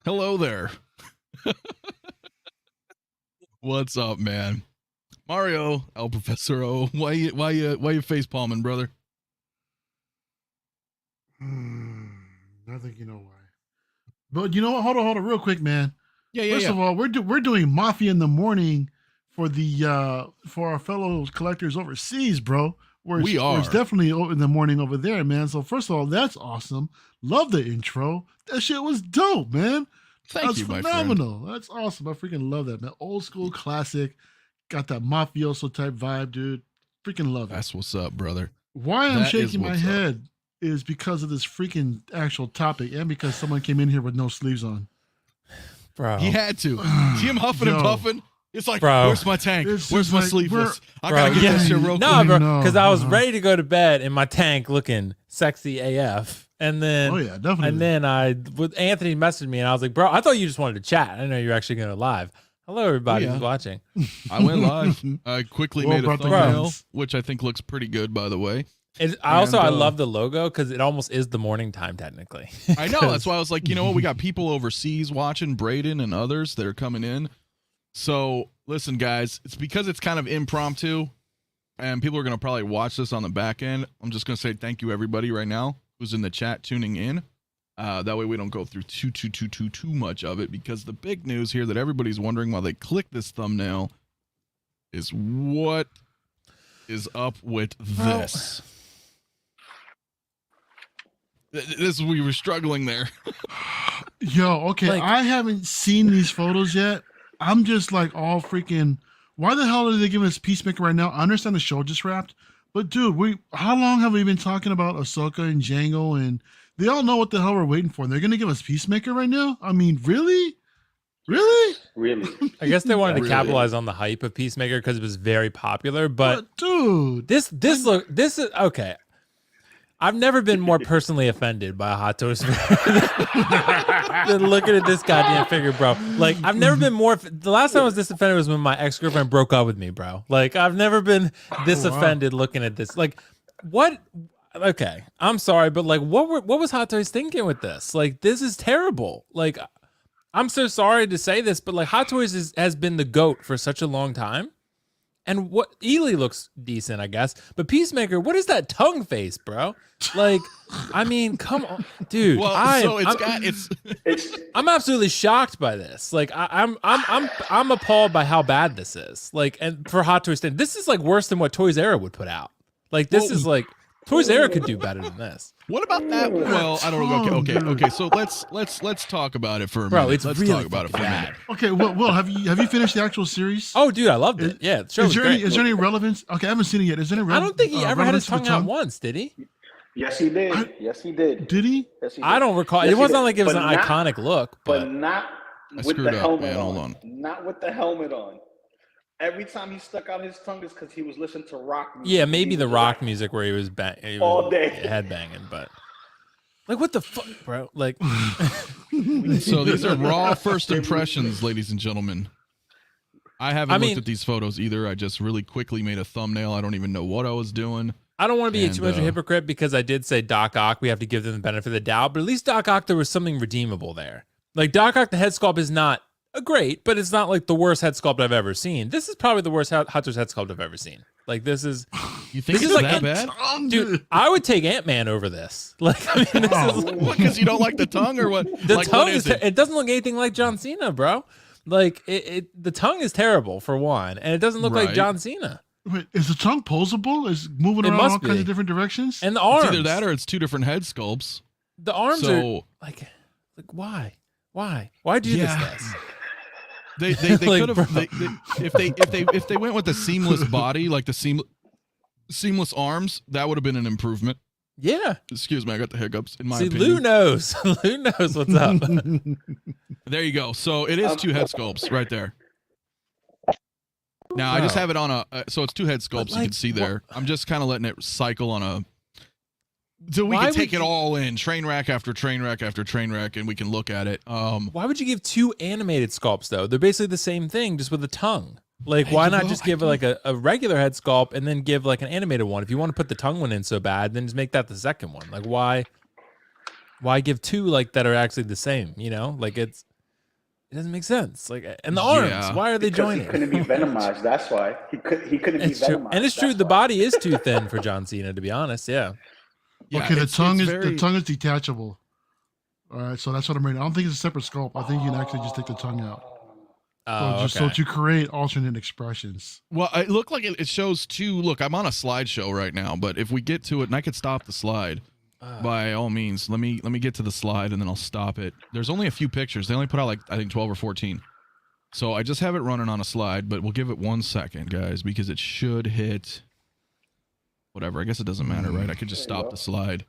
Hello there. What's up, man? Mario, El Professor O. Why you face palming, brother? I think you know why. But you know what? Hold on, real quick, man. Yeah. First of all, we're doing Mafia in the morning for the for our fellow collectors overseas, bro. We are. It's definitely in the morning over there, man. So first of all, that's awesome. Love the intro. That shit was dope, man. Thank you, phenomenal. my friend. That's awesome. I freaking love that, man. Old school classic. Got that mafioso type vibe, dude. Freaking love it. That's what's up, brother. Why I'm shaking my head is because of this freaking actual topic and because someone came in here with no sleeves on. Bro. He had to. See him huffing and puffing? It's like, bro, where's my tank? Where's my sleeveless? I gotta get that shit real quick. No, bro, because I was ready to go to bed in my tank looking sexy AF. And then, oh yeah, definitely. And then Anthony messaged me and I was like, bro, I thought you just wanted to chat. I didn't know you were actually going to live. Hello, everybody who's watching. I went live. I quickly made a thumbnail, which I think looks pretty good, by the way. I love the logo because it almost is the morning time, technically. I know. That's why I was like, you know what? We got people overseas watching, Braden and others that are coming in. So listen, guys, it's because it's kind of impromptu and people are going to probably watch this on the back end. I'm just going to say thank you, everybody, right now who's in the chat tuning in. That way we don't go through too much of it, because the big news here that everybody's wondering while they click this thumbnail is what is up with this. We were struggling there. Yo, okay, like, I haven't seen these photos yet. I'm just like all freaking, why the hell are they giving us Peacemaker right now? I understand the show just wrapped, but dude, how long have we been talking about Ahsoka and Django, and they all know what the hell we're waiting for. They're gonna give us Peacemaker right now? I mean, really? I guess they wanted to capitalize on the hype of Peacemaker because it was very popular, but dude, this is okay. I've never been more personally offended by a Hot Toast than looking at this goddamn figure, bro. Like, I've never been more. The last time I was this offended was when my ex-girlfriend broke up with me, bro. Like, I've never been this offended looking at this. Like, what? Okay, I'm sorry, but like, what was Hot Toys thinking with this? Like, this is terrible. Like, I'm so sorry to say this, but like, Hot Toys has been the GOAT for such a long time. And what Ely looks decent, I guess, but Peacemaker, what is that tongue face, bro? Like, I mean, come on, dude. Well, I'm absolutely shocked by this. Like, I'm appalled by how bad this is. Like, and for Hot Toys, this is like worse than what Toys R Us would put out. Like, this is like Toys R Us could do better than this. What about that? Well, I don't know. Okay. So let's talk about it for a minute. Bro, let's really talk about it for a minute. Okay, well, have you finished the actual series? Oh, dude, I loved it. Yeah, the show was great. Is there any relevance? Okay, I haven't seen it yet. Is there any relevance? I don't think he ever had his tongue out once, did he? Yes, he did. Yes, he did. Did he? Yes, he did. I don't recall. It wasn't like it was an iconic look, but not with the helmet Hold on. Not with the helmet on. Every time he stuck out his tongue is because he was listening to rock music. Yeah, maybe the rock music where he was all day headbanging, but like, what the fuck, bro? Like, so these are raw first impressions, ladies and gentlemen. I haven't looked at these photos either. I just really quickly made a thumbnail. I don't even know what I was doing. I don't want to be too much of a hypocrite because I did say Doc Ock. We have to give them the benefit of the doubt, but at least Doc Ock, there was something redeemable there. Like, Doc Ock, the head sculpt is not great, but it's not like the worst head sculpt I've ever seen. This is probably the worst Hot Toys head sculpt I've ever seen. Like, this is. You think this it's is like that bad, dude? I would take Ant-Man over this. Like, I mean, this is because you don't like the tongue, or what? The like, tongue what is. It doesn't look anything like John Cena, bro. Like, the tongue is terrible for one, and it doesn't look like John Cena. Wait, is the tongue posable? Is moving around all kinds of different directions? And the arms. It's either that or it's two different head sculpts. The arms are like why? Why do this, guys? They could have if they went with the seamless body, like the seamless arms, that would have been an improvement. Yeah. Excuse me, I got the hiccups. In my opinion, Lou knows. Lou knows what's up. There you go. So it is two head sculpts right there. Now I just have it on so it's two head sculpts. Like, you can see there. I'm just kind of letting it cycle on a. So we can take it all in, train rack after train rack after train rack, and we can look at it. Why would you give two animated sculpts though? They're basically the same thing, just with a tongue. Like, why not just give like a regular head sculpt and then give like an animated one? If you want to put the tongue one in so bad, then just make that the second one. Like, why give two like that are actually the same? You know, like it's. It doesn't make sense. Like, and the arms, why are they because joining? He couldn't be venomized. That's why he couldn't be It's true. venomized. And it's true. That's The why. body is too thin for John Cena, to be honest. Yeah. Okay, the tongue is very... the tongue is detachable. All right, so that's what I'm reading. I don't think it's a separate sculpt. I think you can actually just take the tongue out. So to create alternate expressions. Well, it looked like it shows two. Look, I'm on a slideshow right now, but if we get to it, and I could stop the slide, by all means, let me get to the slide and then I'll stop it. There's only a few pictures. They only put out like I think 12 or 14. So I just have it running on a slide, but we'll give it 1 second, guys, because it should hit. Whatever. I guess it doesn't matter, right? I could just stop the slide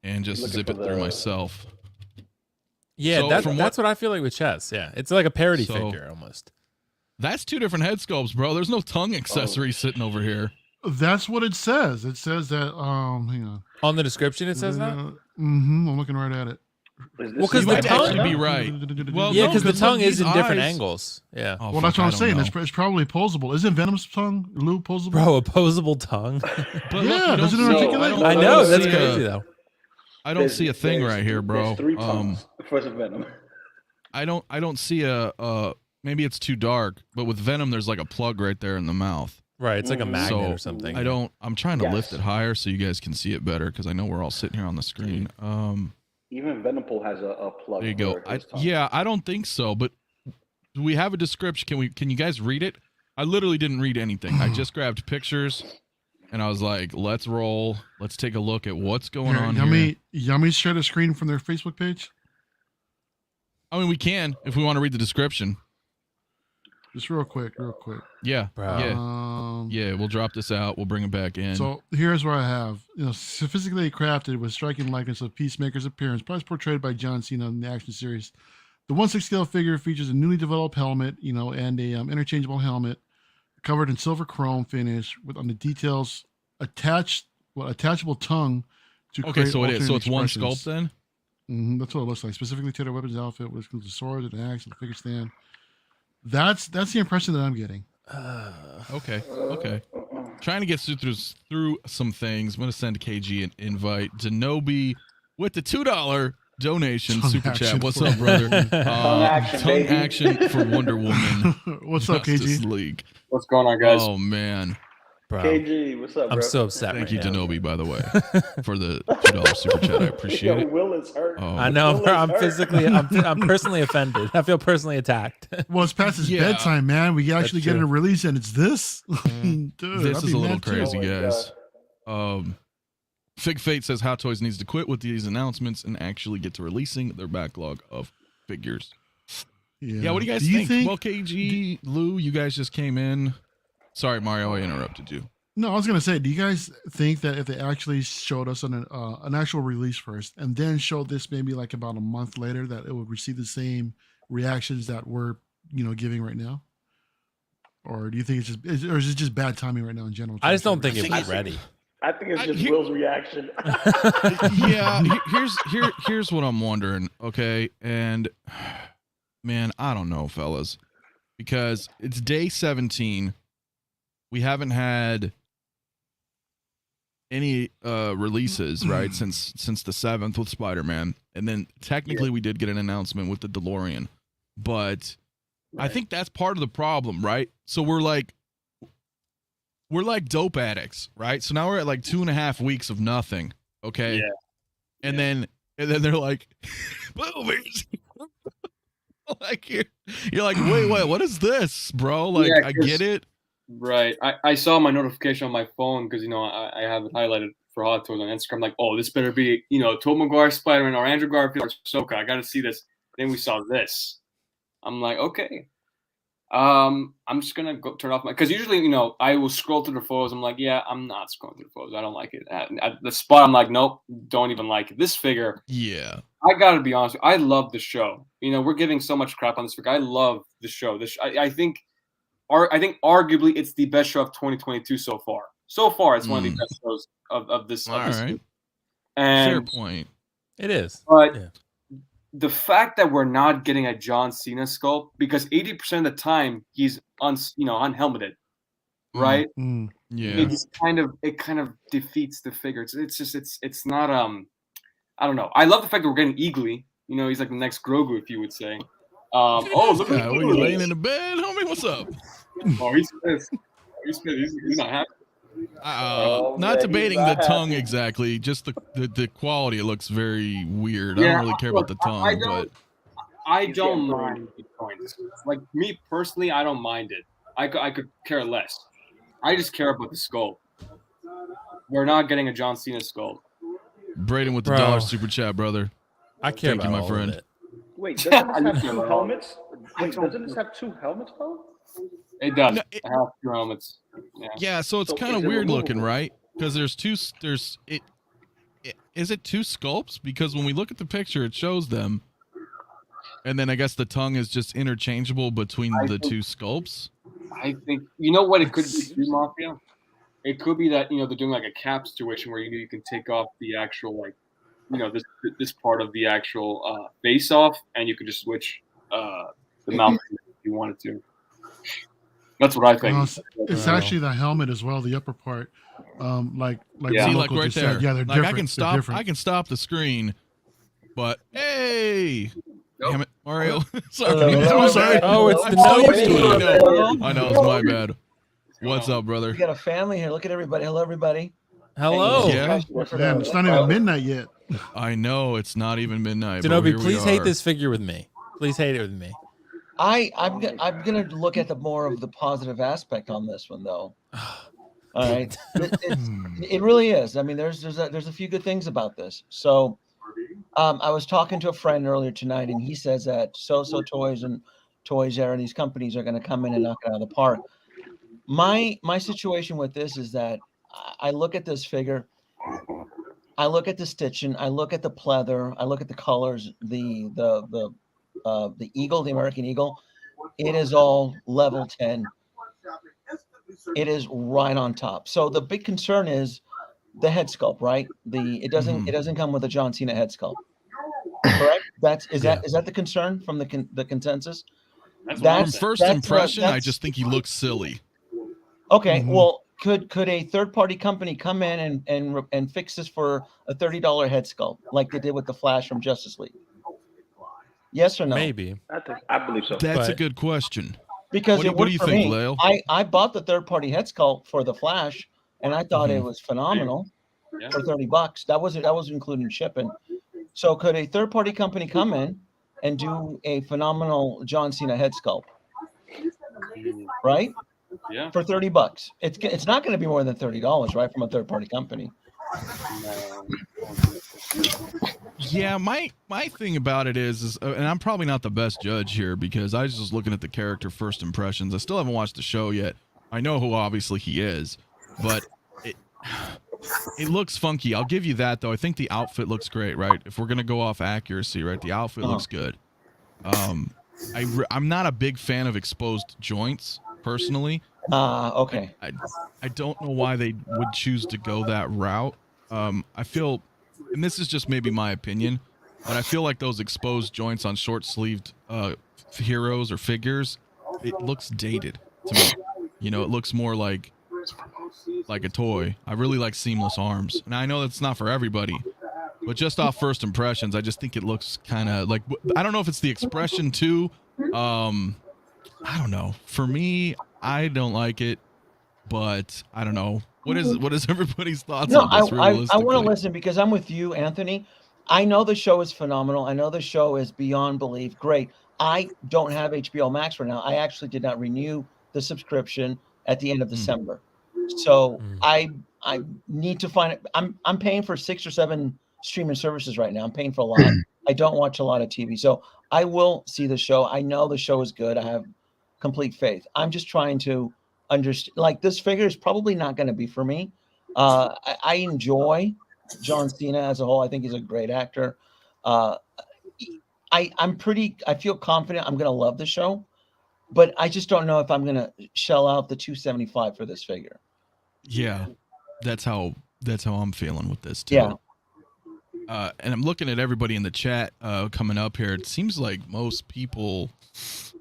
and just zip it through myself. Yeah, so that's what I feel like with chess. Yeah, it's like a parody figure almost. That's 2 different head sculpts, bro. There's no tongue accessory sitting over here. That's what it says. It says that. Hang on. On the description, it says that. I'm looking right at it. Well, because the tongue be right. Well, yeah, because the tongue is in different angles. Yeah. Oh, well, that's what I'm saying. It's probably posable. Isn't Venom's tongue, Lou, posable? Bro, a posable tongue. But yeah, doesn't it articulate? I know that's crazy though. I don't see a thing right here, bro. There's 3 tongues for Venom. I don't see a maybe it's too dark, but with Venom there's like a plug right there in the mouth. Right, it's like a magnet or something. I'm trying to lift it higher so you guys can see it better because I know we're all sitting here on the screen. Even Venompool has a plug. There you go. I don't think so, but do we have a description? Can you guys read it? I literally didn't read anything. I just grabbed pictures and I was like, let's roll. Let's take a look at what's going on here. Yummy share the screen from their Facebook page? I mean, we can if we want to read the description. Just real quick. Yeah. Bro. Yeah, we'll drop this out. We'll bring it back in. So here's what I have. Sophisticately crafted with striking likeness of Peacemaker's appearance, as portrayed by John Cena in the action series. The 1/6 scale figure features a newly developed helmet, and a interchangeable helmet covered in silver chrome finish with on the details attachable tongue to create so it is. So it's one expressions. sculpt then? That's what it looks like. Specifically tailored weapons outfit, which includes a sword, an axe, and a figure stand. That's the impression that I'm getting. Okay. Trying to get through some things. I'm gonna send KG an invite. 𝕄𝔸𝐿𝐵𝐸 with the $2 donation super chat. What's up, brother? Tongue action for Wonder Woman. What's up, KG? League. What's going on, guys? Oh man. Bro. KG, what's up, bro? I'm so upset. Thank you, 𝕄𝔸𝐿𝐵𝐸, by the way, for the $2 super chat. I appreciate it. Will is hurt. I know, bro. I'm personally offended. I feel personally attacked. Well, it's past his bedtime, man. We actually get a release, and it's this. Dude, this is a little crazy, guys. God. FigFate says Hot Toys needs to quit with these announcements and actually get to releasing their backlog of figures. Yeah, what do you guys think? Well, KG, Lou, you guys just came in. Sorry, Mario, I interrupted you. No, I was gonna say, do you guys think that if they actually showed us an actual release first, and then showed this maybe like about a month later, that it would receive the same reactions that we're giving right now? Or do you think is it just bad timing right now in general? I just don't think it was ready. I think it's just Will's reaction. Yeah, here's what I'm wondering. Okay, and man, I don't know, fellas, because it's day 17. We haven't had any releases, right, since the 7th with Spider-Man, and then technically we did get an announcement with the DeLorean, but I think that's part of the problem, right? So we're like dope addicts, right? So now we're at like 2.5 weeks of nothing, okay? Yeah. And then they're like, boomers. Like you're like, wait, what is this, bro? Like, yeah, I get it. Right. I saw my notification on my phone because, I have it highlighted for Hot Toys on Instagram. Like, oh, this better be, Tobey Maguire, Spider-Man, or Andrew Garfield, or Ahsoka. I got to see this. Then we saw this. I'm like, okay. I'm just going to go turn off because usually, I will scroll through the photos. I'm like, yeah, I'm not scrolling through the photos. I don't like it. At the spot, I'm like, nope, don't even like it. This figure. Yeah. I got to be honest with you. I love the show. We're giving so much crap on this figure. I love the show. I think arguably it's the best show of 2022 so far. So far, it's one of the best shows of this. All right. Week. And fair point. It is. But the fact that we're not getting a John Cena sculpt, because 80% of the time he's unhelmeted, right? Yeah. It kind of defeats the figure. It's not I don't know. I love the fact that we're getting Eagly. He's like the next Grogu, if you would say. Oh, look Yeah, at what, you laying in the bed, homie? What's up? Oh, he's pissed. He's pissed. He's not happy. Oh, Not man, debating he's the not tongue happy. exactly, just the quality. It looks very weird. I Yeah, don't really care about the tongue, I but don't. I He's don't getting mind the joints. Like me personally, I don't mind it. I could care less. I just care about the skull. We're not getting a John Cena skull. Braden with the Bro. $1 super chat, brother. I care Thank you, about my all friend. of it. Wait, doesn't I this just have two don't know. helmets? Wait, doesn't this have two helmets, though? It does. No, I have two helmets. Yeah. Yeah, so it's So kind is of it weird looking, removable? right? Because there's two. Is it two sculpts? Because when we look at the picture, it shows them, and then I guess the tongue is just interchangeable between the two sculpts. I think you know what it could be, too, Mafia. It could be that they're doing like a cap situation where you can take off the actual this part of the actual face off, and you could just switch the mouth if you wanted to. That's what I think. It's actually the helmet as well, the upper part. Like Yeah. See, the like local right just there. said, yeah, they're Like different. I can They're stop. different. I can stop the screen, but hey, Nope. damn it, Mario. I'm sorry. Oh, it's the I'm so nose used to key. it. I know, it's my bad. What's up, brother? We got a family here. Look at everybody. Hello, everybody. Hello. Yeah. Man, it's not even midnight yet. I know it's not even midnight. but Zenobia, here we please hate are. this figure with me. Please hate it with me. I'm gonna look at the more of the positive aspect on this one, though. All right, it really is. I mean, there's a few good things about this. So, I was talking to a friend earlier tonight, and he says that So Toys and Toys R and these companies are going to come in and knock it out of the park. My situation with this is that I look at this figure, I look at the stitching, I look at the pleather, I look at the colors, the eagle, the American eagle. It is all level 10. It is right on top. So the big concern is the head sculpt, right? It doesn't come with a John Cena head sculpt. Correct? Is that the concern from the consensus? From first impression, I just think he looks silly. Okay, well, could a third party company come in and fix this for a $30 head sculpt like they did with the Flash from Justice League? Yes or no? Maybe. I believe so. That's a But- good question. Because What do you think, Leo? I bought the third party head sculpt for the Flash, and I thought it was phenomenal for $30. That was including shipping. So could a third party company come in and do a phenomenal John Cena head sculpt? Right? Yeah. For $30. It's not going to be more than $30, right? From a third party company. Yeah, my thing about it is and I'm probably not the best judge here because I was just looking at the character first impressions. I still haven't watched the show yet. I know who obviously he is, but it looks funky. I'll give you that though. I think the outfit looks great, right? If we're gonna go off accuracy, right? The outfit looks good. I'm not a big fan of exposed joints personally. Okay. I don't know why they would choose to go that route. I feel, and this is just maybe my opinion, but I feel like those exposed joints on short-sleeved heroes or figures, it looks dated to me. You know, it looks more like a toy. I really like seamless arms, and I know that's not for everybody, but just off first impressions, I just think it looks kind of like, I don't know if it's the expression too. I don't know. For me, I don't like it, but I don't know. What is everybody's thoughts on this realistically? I want to listen because I'm with you, Anthony. I know the show is phenomenal. I know the show is beyond belief. Great. I don't have HBO Max right now. I actually did not renew the subscription at the end of December. So I need to find it. I'm paying for 6 or 7 streaming services right now. I'm paying for a lot. I don't watch a lot of TV. So I will see the show. I know the show is good. I have complete faith. I'm just trying to understand, like, this figure is probably not going to be for me. I enjoy John Cena as a whole. I think he's a great actor. I feel confident I'm going to love the show, but I just don't know if I'm going to shell out the $275 for this figure. Yeah, that's how I'm feeling with this too. Yeah. And I'm looking at everybody in the chat coming up here. It seems like most people,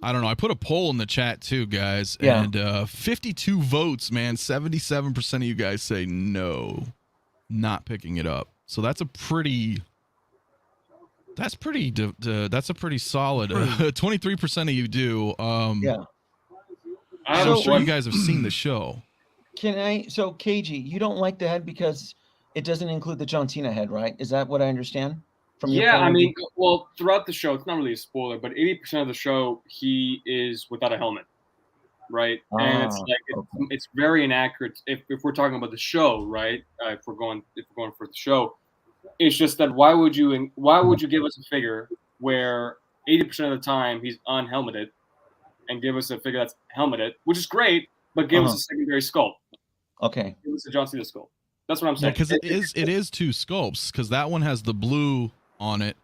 I don't know. I put a poll in the chat too, guys, and 52 votes, man. 77% of you guys say no, not picking it up. So that's a pretty That's pretty. That's a pretty solid. 23% of you do. Yeah. I'm So- sure you guys have seen the show. So KG, you don't like the head because it doesn't include the John Cena head, right? Is that what I understand? From your Yeah, point I of mean, view? well, throughout the show, it's not really a spoiler, but 80% of the show, he is without a helmet, right? And it's like okay. it's very inaccurate if we're talking about the show, right? If we're going for the show, it's just that why would you give us a figure where 80% of the time he's unhelmeted, and give us a figure that's helmeted, which is great, but give us a secondary sculpt. Okay. Give us a John Cena sculpt. That's what I'm Yeah, saying. because it is two sculpts. Because that one has the blue on it,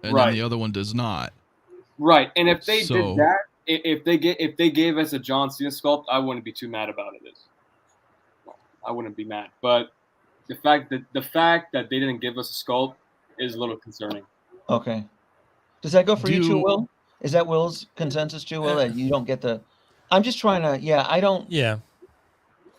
and Right. then the other one does not. Right, and if they So- did that, if they gave us a John Cena sculpt, I wouldn't be too mad about it. I wouldn't be mad, but the fact that they didn't give us a sculpt is a little concerning. Okay. Does that go for you too, Will? Is that Will's consensus too, Will? That you don't get the? I'm just trying to. Yeah, I don't. Yeah.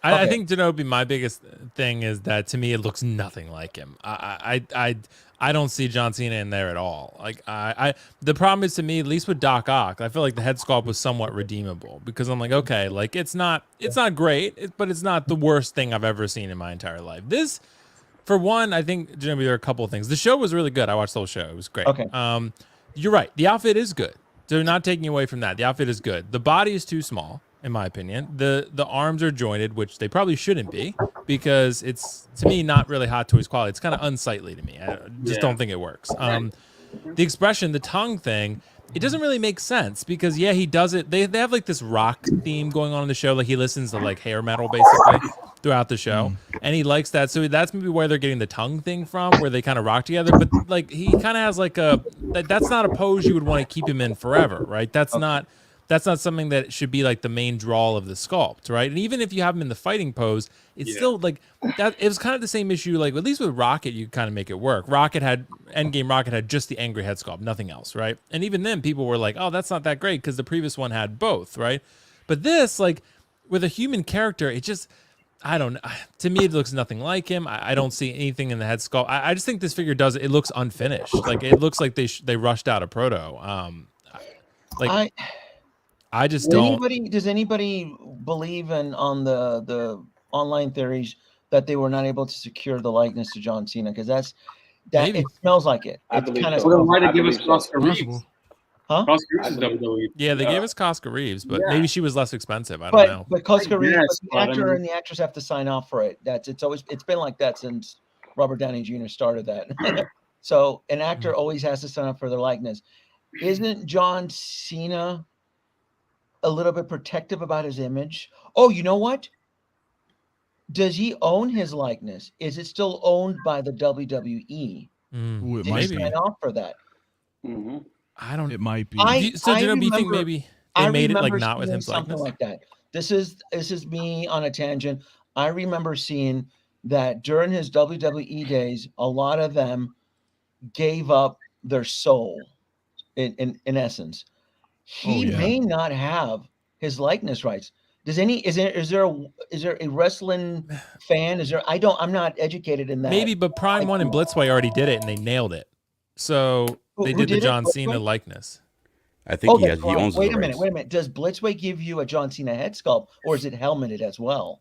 I think 𝕄𝔸𝕻𝐵, my biggest thing is that to me it looks nothing like him. I don't see John Cena in there at all. Like the problem is to me, at least with Doc Ock, I feel like the head sculpt was somewhat redeemable because I'm like, okay, like it's not great, but it's not the worst thing I've ever seen in my entire life. This, for one, I think there are a couple of things. The show was really good. I watched the whole show. It was great. Okay. You're right. The outfit is good. So not taking away from that. The outfit is good. The body is too small, in my opinion. The arms are jointed, which they probably shouldn't be, because it's, to me, not really Hot Toys quality. It's kind of unsightly to me. I just don't think it works. The expression, the tongue thing, it doesn't really make sense because, yeah, he does it. They have like this rock theme going on in the show. Like he listens to like hair metal basically throughout the show. And he likes that. So that's maybe where they're getting the tongue thing from, where they kind of rock together. But like he kind of has like that's not a pose you would want to keep him in forever, right? That's not something that should be like the main draw of the sculpt, right? And even if you have him in the fighting pose, it's still like that. It was kind of the same issue. Like at least with Rocket, you kind of make it work. Endgame Rocket had just the angry head sculpt, nothing else, right? And even then, people were like, "Oh, that's not that great," because the previous one had both, right? But this, like with a human character, it just, I don't know. To me, it looks nothing like him. I don't see anything in the head sculpt. I just think this figure does it. It looks unfinished. Like it looks like they rushed out a proto. I just don't. Does anybody believe on the online theories that they were not able to secure the likeness to John Cena? Because that Maybe. it smells like it. I It's believe kind of. so. Well, then why did they give us Possible. Oscar Reeves? Possible. Huh? Oscar Reeves is WWE. Yeah, they gave us Casca Reeves, but Yeah. maybe she was less expensive. I don't know. But Cosca Reeves, guess, the but I actor mean- and the actress have to sign off for it. It's been like that since Robert Downey Jr. started that. So an actor always has to sign up for their likeness. Isn't John Cena a little bit protective about his image? Oh, you know what? Does he own his likeness? Is it still owned by the WWE? Ooh, it Did might he be. sign off for that? Mm-hmm. I don't. It might be. I Do you think remember- maybe they made it like not with seeing him something likeness? like that. This is me on a tangent. I remember seeing that during his WWE days, a lot of them gave up their soul. In essence, he Oh, yeah. may not have his likeness rights. Is there a wrestling fan? I'm not educated in that. Maybe, but Prime One and Blitzway already did it and they nailed it. So they Who did the did it? John Cena Blitzway? likeness. I think he that's has. He wrong. owns Wait the a rights. minute. Does Blitzway give you a John Cena head sculpt, or is it helmeted as well?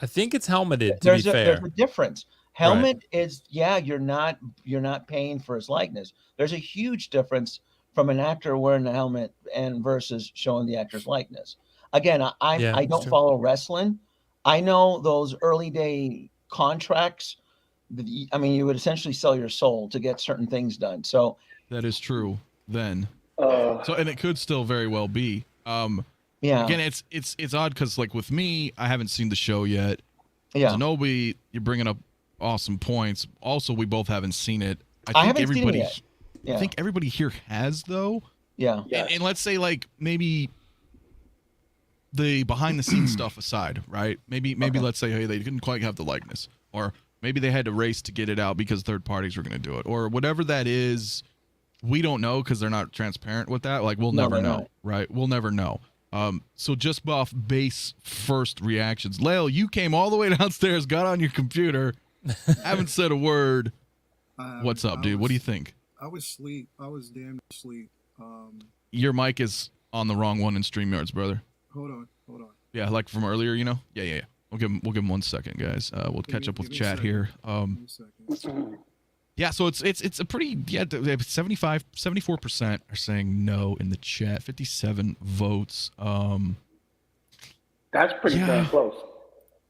I think it's helmeted. To There's be a fair, there's a difference. Helmet is you're not paying for his likeness. There's a huge difference from an actor wearing a helmet and versus showing the actor's likeness. Again, I that's don't true. follow wrestling. I know those early day contracts. I mean, you would essentially sell your soul to get certain things done. So That is true. Then. Uh, So, and it could still very well be. yeah, Again, it's odd because like with me, I haven't seen the show yet. yeah. 𝕄𝔸𝐵, you're bringing up awesome points. Also, we both haven't seen it. I haven't seen it yet. Yeah, I think everybody here has though. yeah. yes. And let's say like maybe the behind the scenes stuff aside, right? Maybe Okay. let's say, hey, they didn't quite have the likeness, or maybe they had to race to get it out because third parties were going to do it, or whatever that is. We don't know because they're not transparent with that. Like we'll No, never they're know, not. right? We'll never know. So just off base first reactions, 𝕬𝐿, you came all the way downstairs, got on your computer, haven't said a word. What's up, dude? What do you think? I was asleep. I was damn asleep. Your mic is on the wrong one in StreamYards, brother. Hold on. Yeah, like from earlier, you know? Yeah. We'll give him 1 second, guys. We'll catch up with chat here. Yeah, so it's a pretty 74% are saying no in the chat. 57 votes. That's pretty damn close.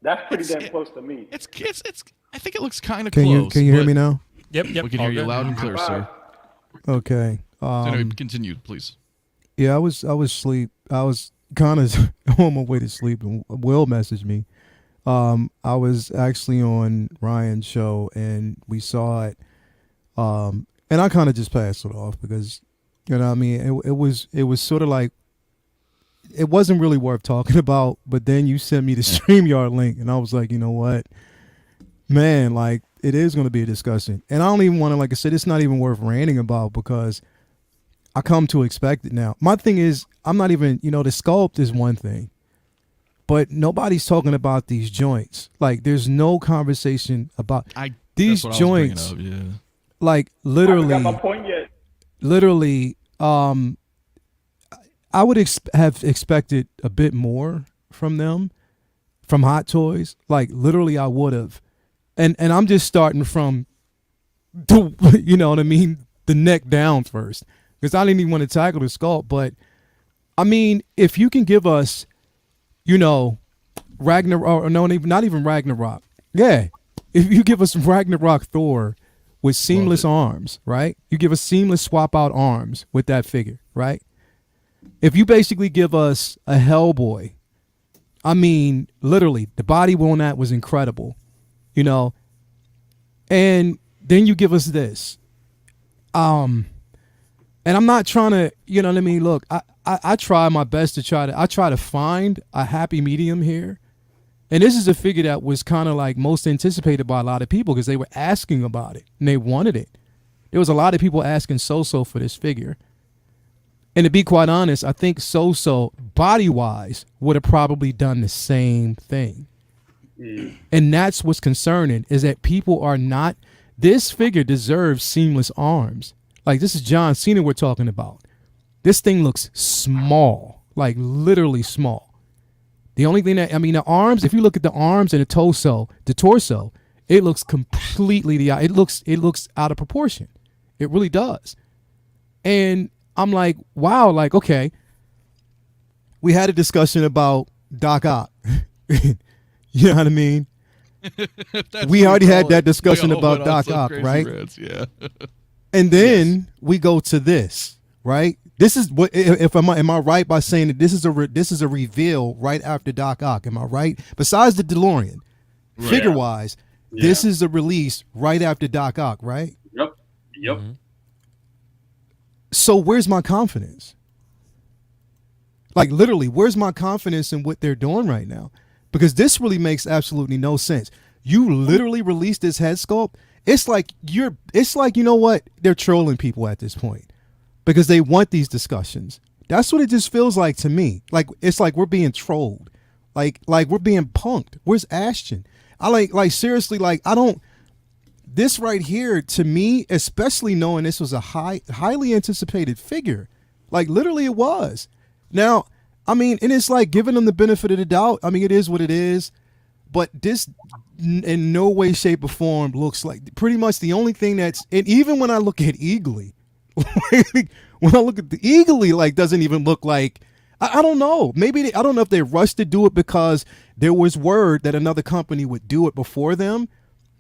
That's pretty damn close to me. It's I think it looks kind of close. Can you hear me now? Yep. We can hear you loud and clear, sir. Okay. So anyway, continue, please. Yeah, I was asleep. I was kind of on my way to sleep, and Will messaged me. I was actually on Ryan's show, and we saw it. And I kind of just passed it off because, you know what I mean? It was sort of like, it wasn't really worth talking about, but then you sent me the StreamYard link, and I was like, you know what? Man, like, it is going to be a discussion. And I don't even want to, like I said, it's not even worth ranting about because I come to expect it now. My thing is, I'm not even, the sculpt is one thing, but nobody's talking about these joints. Like, there's no conversation about these joints. Like, literally, I got my point yet. Literally, I would have expected a bit more from them, from Hot Toys. Like, literally, I would have. And I'm just starting from, you know what I mean, the neck down first. Because I didn't even want to tackle the sculpt. But, I mean, if you can give us, Ragnarok, or no, not even Ragnarok. Yeah. If you give us Ragnarok Thor with seamless arms, right? You give us seamless swap out arms with that figure, right? If you basically give us a Hellboy, I mean, literally, the body on that was incredible, and then you give us this. And I'm not trying to, you know what I mean? Look, I try my best to try to find a happy medium here. And this is a figure that was kind of like most anticipated by a lot of people because they were asking about it and they wanted it. There was a lot of people asking So-So for this figure. And to be quite honest, I think So-So, body-wise, would have probably done the same thing. And that's what's concerning, is that people are not... This figure deserves seamless arms. Like, this is John Cena we're talking about. This thing looks small, like literally small. The only thing that, the arms, if you look at the arms and the torso, it looks completely, it looks out of proportion. It really does. And I'm like, wow, like, okay. We had a discussion about Doc Ock. You know what I mean? We already had that discussion about Doc Ock, right? Rants, yeah. And then we go to this, right? This is what, am I right by saying that this is a reveal right after Doc Ock? Am I right? Besides the DeLorean, figure wise, this is a release right after Doc Ock, right? Yep. Mm-hmm. So where's my confidence? Like, literally, where's my confidence in what they're doing right now? Because this really makes absolutely no sense. You literally released this head sculpt. It's like, you know what? They're trolling people at this point because they want these discussions. That's what it just feels like to me. Like, it's like we're being trolled. Like we're being punked. Where's Ashton? I seriously, like, this right here, to me, especially knowing this was a highly anticipated figure, like, literally it was. Now, and it's like giving them the benefit of the doubt. It is what it is, but this in no way, shape, or form looks like pretty much the only thing that's, and even when I look at Eagly, when I look at the Eagly, like, doesn't even look like, I don't know. Maybe, I don't know if they rushed to do it because there was word that another company would do it before them.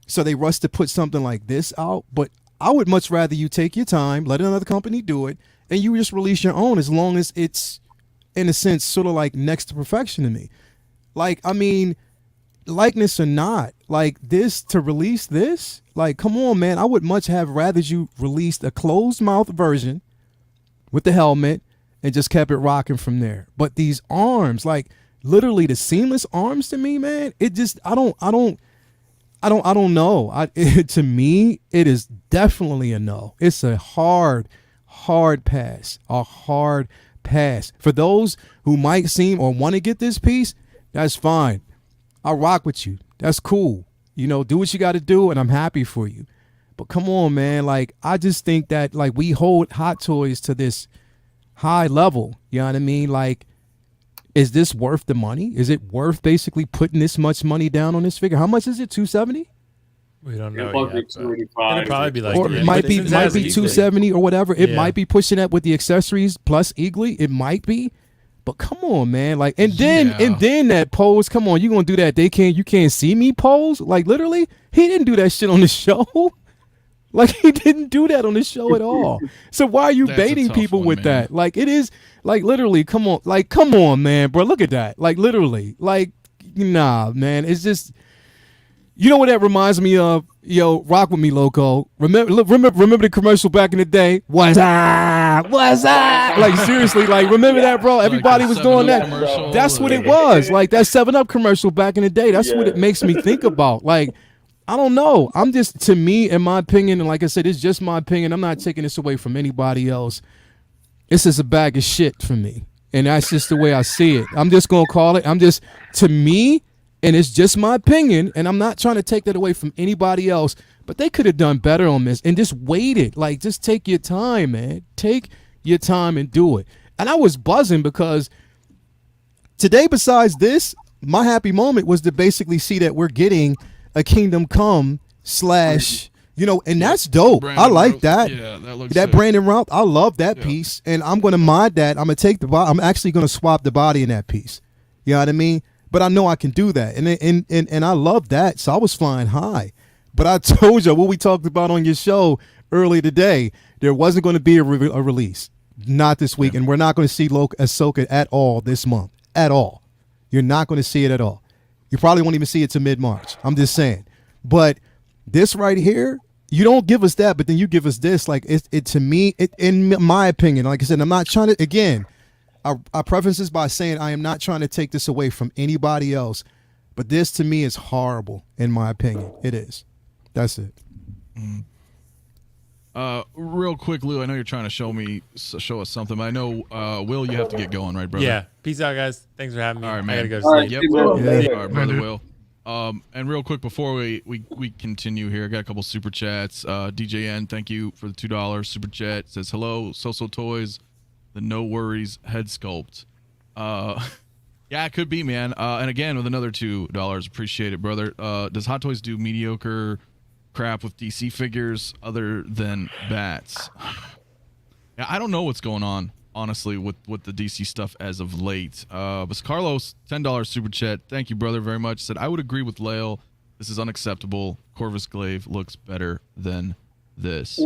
So they rushed to put something like this out. But I would much rather you take your time, let another company do it, and you just release your own, as long as it's, in a sense, sort of like next to perfection to me. Like, likeness or not, like, this, to release this, like, come on, man. I would much have rather you released a closed mouth version with the helmet and just kept it rocking from there. But these arms, like, literally the seamless arms, to me, man, it just, I don't know. To me, it is definitely a no. It's a hard pass. A hard pass. For those who might seem or want to get this piece, that's fine. I'll rock with you. That's cool. Do what you got to do, and I'm happy for you. But come on, man. Like, I just think that, like, we hold Hot Toys to this high level. You know what I mean? Like, is this worth the money? Is it worth basically putting this much money down on this figure? How much is it? $270? We don't know It'll yet. probably be But 285. it'll probably be like, Or yeah, it might but be since it has Eagly. 270 or whatever. It Yeah. might be pushing that with the accessories plus Eagly. It might be. But come on, man. Like, and then that pose, come on, you gonna do that you can't see me pose? Like, literally, he didn't do that shit on the show. Like, he didn't do that on the show at all. So why are you That's a baiting tough people one, with man. that? Like, it is, like, literally, come on, man, bro. Look at that. Like, literally. Like, nah, man. It's just, you know what that reminds me of? Yo, rock with me, Loco. Remember the commercial back in the day? What's up? What's up? Like, seriously, like, remember that, bro? Everybody was doing that. Commercial. That's what it was. Like, that 7-Up commercial back in the day. That's what it makes me think about. Like, I don't know. I'm just, to me, in my opinion, and like I said, it's just my opinion. I'm not taking this away from anybody else. This is a bag of shit for me. And that's just the way I see it. I'm just going to call it. To me, and it's just my opinion, and I'm not trying to take that away from anybody else, but they could have done better on this and just waited. Like, just take your time, man. Take your time and do it. And I was buzzing because today, besides this, my happy moment was to basically see that we're getting a Kingdom Come / and that's dope. Brandon I like Routh. that. Yeah, that looks That sick. Brandon Routh, I love that piece, and I'm gonna mod that. I'm gonna take I'm actually gonna swap the body in that piece. You know what I mean? But I know I can do that, and I love that. So I was flying high. But I told you what we talked about on your show earlier today. There wasn't going to be a release, not this week, and we're not going to see Ahsoka at all this month. At all, you're not going to see it at all. You probably won't even see it to mid-March. I'm just saying. But this right here, you don't give us that, but then you give us this. Like, it to me, in my opinion, like I said, I'm not trying to, again, I preface this by saying I am not trying to take this away from anybody else, but this to me is horrible, in my opinion. It is. That's it. Real quick, Lou, I know you're trying to show us something, but I know, Will, you have to get going, right, brother? Yeah. Peace out, guys. Thanks for having me. All right, man. I gotta go to All right, sleep. Yep. Will. Yeah. All right, brother dude. Will. And real quick before we continue here, I got a couple super chats. DJN, thank you for the $2 super chat. Says hello, So Toys, the No Worries head sculpt. Yeah, it could be, man. And again with another $2, appreciate it, brother. Does Hot Toys do mediocre crap with DC figures other than bats? Yeah, I don't know what's going on, honestly, with the DC stuff as of late. But Carlos, $10 super chat. Thank you, brother, very much. Said, I would agree with Lael. This is unacceptable. Corvus Glaive looks better than this.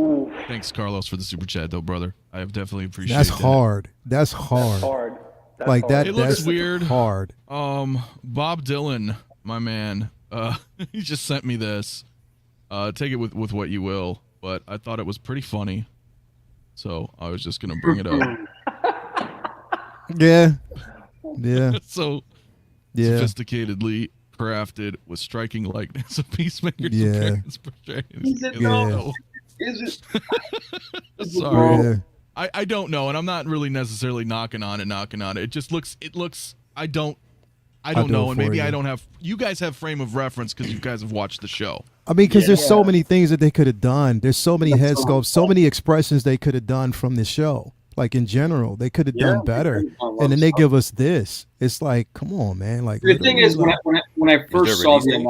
Thanks, Carlos, for the super chat, though, brother. I have definitely appreciated That's that. hard. That's hard. Hard. That's Like hard. that. It looks That's weird. hard. Bob Dylan, my man, he just sent me this. Take it with what you will, but I thought it was pretty funny, so I was just gonna bring it up. Yeah. Yeah. So Yeah. sophisticatedly crafted with striking likeness of Peacemaker's Yeah. appearance portraying his Is it Yeah. though? Is it? Sorry. Yeah. I don't know, and I'm not really necessarily knocking on it. It just looks. I don't do know, it and for maybe you. I don't have. You guys have frame of reference because you guys have watched the show. I mean, because there's so Yeah. many things that they could have done. There's so many head sculpts, so many expressions they could have done from the show. Like, in general, they could have done better. And then they give us this. It's like, come on, man. Like, The thing is, when I first there a saw release the date?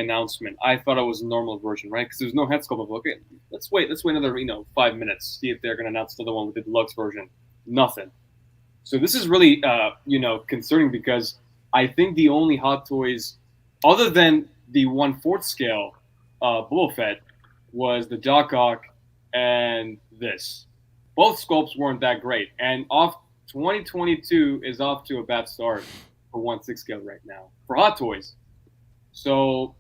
announcement, I thought it was a normal version, right? Because there's no head sculpt. Okay, let's wait another 5 minutes, see if they're going to announce the other one with the deluxe version. Nothing. So this is really concerning, because I think the only Hot Toys, other than the 1/4 scale Boba Fett, was the Doc Ock and this. Both sculpts weren't that great, and 2022 is off to a bad start for 1/6 scale right now for Hot Toys. So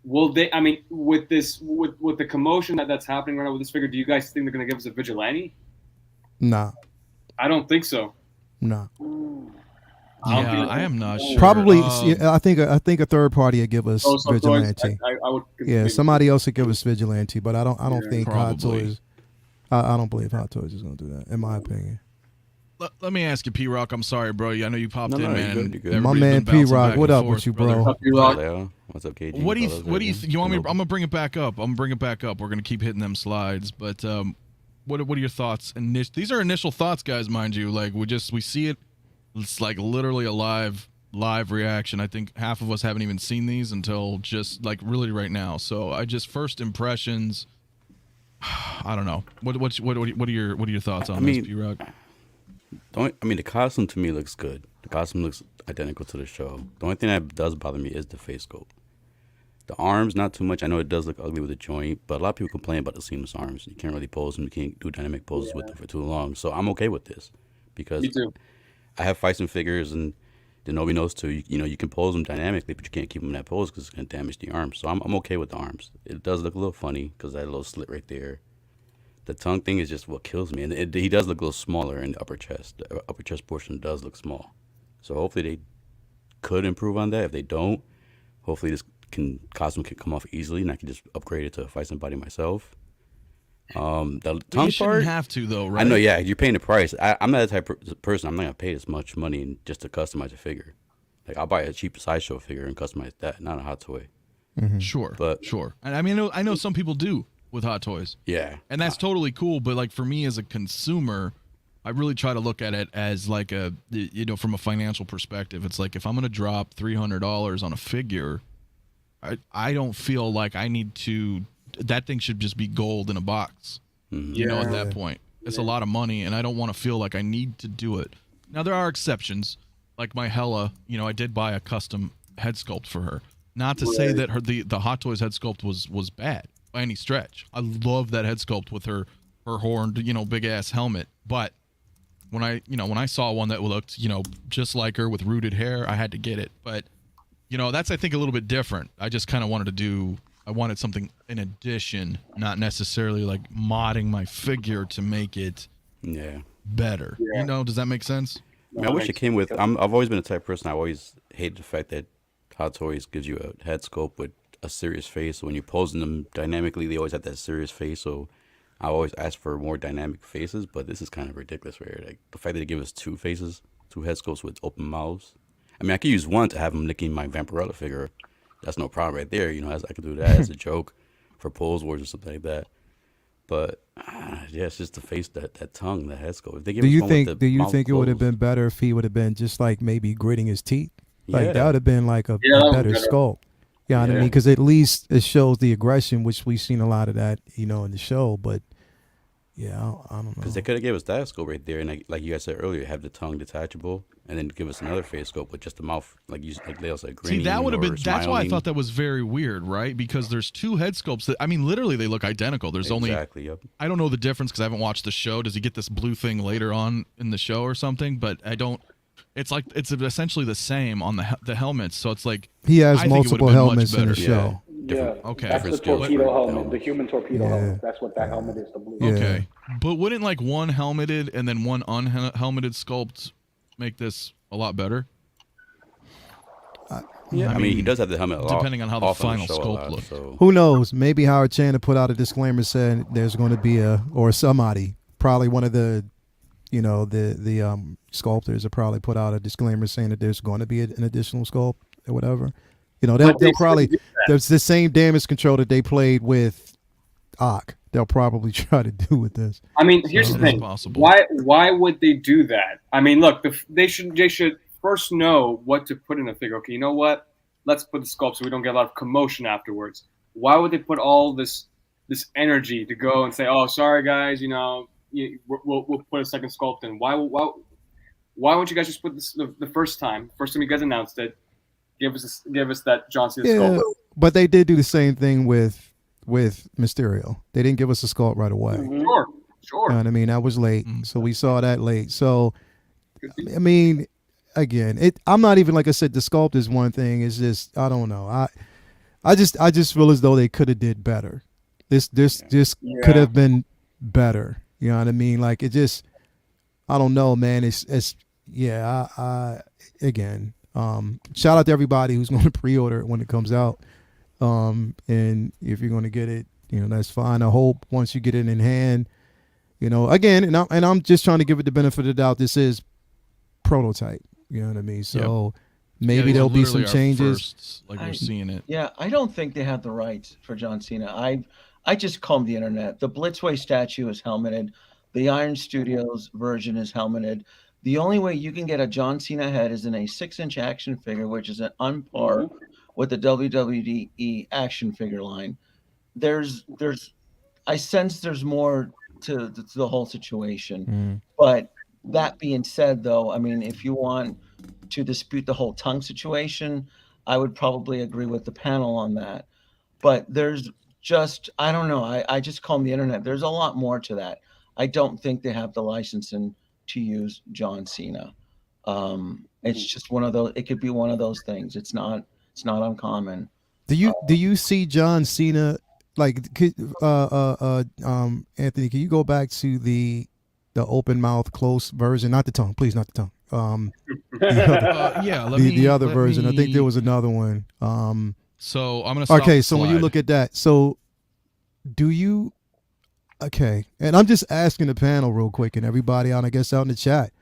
will they? I mean, with the commotion that's happening right now with this figure, do you guys think they're going to give us a vigilante? nah. I don't think so. Nah. Yeah, I am not sure. Probably, I think a third party would give us Also, vigilante. I would. Yeah, somebody else would give us vigilante, but I don't think Hot Probably. Toys. I don't believe Hot Toys is going to do that, in my opinion. let me ask you, P Rock. I'm sorry, bro. I know you popped in, man. You're good. My Everybody's man been bouncing P Rock, back what and up forth, with you, brother. bro? What's up, P-Rock? Leo. What's up, KG? What do you fellas, you want me? I'm Nope. gonna bring it back up. We're gonna keep hitting them slides, but what are your thoughts? These are initial thoughts, guys. Mind you, like we see it. It's like literally a live reaction. I think half of us haven't even seen these until just like really right now. So I just first impressions. I don't know. What are your thoughts on this, P Rock? The costume to me looks good. The costume looks identical to the show. The only thing that does bother me is the face sculpt. The arms, not too much. I know it does look ugly with the joint, but a lot of people complain about the seamless arms. You can't really pose them. You can't do dynamic poses with them for too long. So I'm okay with this because Me too. I have fights and figures, and Nobody knows too. You can pose them dynamically, but you can't keep them in that pose because it's going to damage the arms. So I'm okay with the arms. It does look a little funny because that little slit right there. The tongue thing is just what kills me. And he does look a little smaller in the upper chest. The upper chest portion does look small. So hopefully they could improve on that. If they don't, hopefully this costume can come off easily and I can just upgrade it to fight somebody myself. The tongue You shouldn't part, have to though, right? I know, yeah, you're paying the price. I'm not the type of person, I'm not going to pay this much money just to customize a figure. Like, I'll buy a cheap sideshow figure and customize that, not a hot toy. Mm-hmm. Sure, But sure. And I mean, I know some people do with hot toys, yeah. and that's totally cool. But like for me as a consumer, I really try to look at it as like from a financial perspective. It's like if I'm going to drop $300 on a figure, I don't feel like I need to. That thing should just be gold in a box. You know, at that point, it's a lot of money, and I don't want to feel like I need to do it. Now there are exceptions, like my Hella. I did buy a custom head sculpt for her. Not to say that the Hot Toys head sculpt was bad by any stretch. I love that head sculpt with her horned, big ass helmet. But when I saw one that looked, just like her with rooted hair, I had to get it. But that's I think a little bit different. I just kind of wanted something in addition, not necessarily like modding my figure to make it better. Does that make sense? I wish it came with. I've always been the type of person. I always hated the fact that Hot Toys gives you a head sculpt with a serious face. So when you're posing them dynamically, they always have that serious face. So I always ask for more dynamic faces. But this is kind of ridiculous, right? Like the fact that they give us two head sculpts with open mouths. I mean, I could use one to have them licking my Vampirella figure. That's no problem right there. I could do that as a joke for Pose Wars or something like that. But it's just the face, that tongue, the head sculpt. If they give Do us you one with think? the Do you mouth think it would have closed- been better if he would have been just like maybe gritting his teeth? Like Yeah. that would have been like a that was better better. sculpt. You know what I mean? Because at least it shows the aggression, which we've seen a lot of that, in the show. But yeah, I don't know. Because they could have gave us that scope right there, and like you guys said earlier, have the tongue detachable, and then give us another face scope with just the mouth, like Leo said, grinning. See, that would have been. That's why I smiling. thought that was very weird, right? Because there's two head sculpts that literally they look identical. There's only Exactly. Yep. I don't know the difference because I haven't watched the show. Does he get this blue thing later on in the show or something? But I don't. It's like it's essentially the same on the helmets. So it's like He has I think it would've multiple been much helmets in the better. show. Yeah, Okay. that's the Different skills torpedo for helmet, helmet. the human torpedo Yeah. helmet. That's what that helmet is, the blue. Yeah. Okay, but wouldn't like one helmeted and then one unhelmeted sculpt make this a lot better? Yeah. I mean, he does have the helmet. depending on how the off on final show a sculpt lot, looks. So. Who knows? Maybe Howard Chan put out a disclaimer saying there's going to be somebody, probably one of the, the sculptors, will probably put out a disclaimer saying that there's going to be an additional sculpt or whatever. They'll probably there's the same damage control that they played with Ock. They'll probably try to do with this. I mean, here's So the that's thing. possible. Why would they do that? I mean, look, they should first know what to put in a figure. Okay, you know what? Let's put the sculpt so we don't get a lot of commotion afterwards. Why would they put all this energy to go and say, "Oh, sorry guys, we'll put a second sculpt in"? Why won't you guys just put this the first time you guys announced it? Give us that John Cena sculpt. But they did do the same thing with Mysterio. They didn't give us a sculpt right away. Sure. You know what I mean? That was late, so we saw that late. So, I mean, again, I'm not even, like I said, the sculpt is one thing. It's just, I don't know. I just feel as though they could have did better. This could have been better. You know what I mean? Like, it just, I don't know, man. Again, shout out to everybody who's going to pre-order it when it comes out. And if you're going to get it, that's fine. I hope once you get it in hand, You know, again, and I'm just trying to give it the benefit of the doubt. This is prototype. You know what I mean? So maybe these there'll are be some literally our changes. firsts, like we're seeing it. Yeah, I don't think they have the rights for John Cena. I just combed the internet. The Blitzway statue is helmeted. The Iron Studios version is helmeted. The only way you can get a John Cena head is in a 6-inch action figure, which is on par with the WWE action figure line. I sense there's more to the whole situation. But that being said, though, I mean, if you want to dispute the whole tongue situation, I would probably agree with the panel on that. But there's just, I don't know. I just combed the internet. There's a lot more to that. I don't think they have the licensing to use John Cena. It's just one of those. It could be one of those things. It's not uncommon. Do you see John Cena like? Anthony, can you go back to the open mouth close version? Not the tongue, please, not the tongue. The other version. I think there was another one. So I'm gonna stop okay. the So when you slide. look at that, so do you? Okay, and I'm just asking the panel real quick and everybody out, I guess, out in the chat.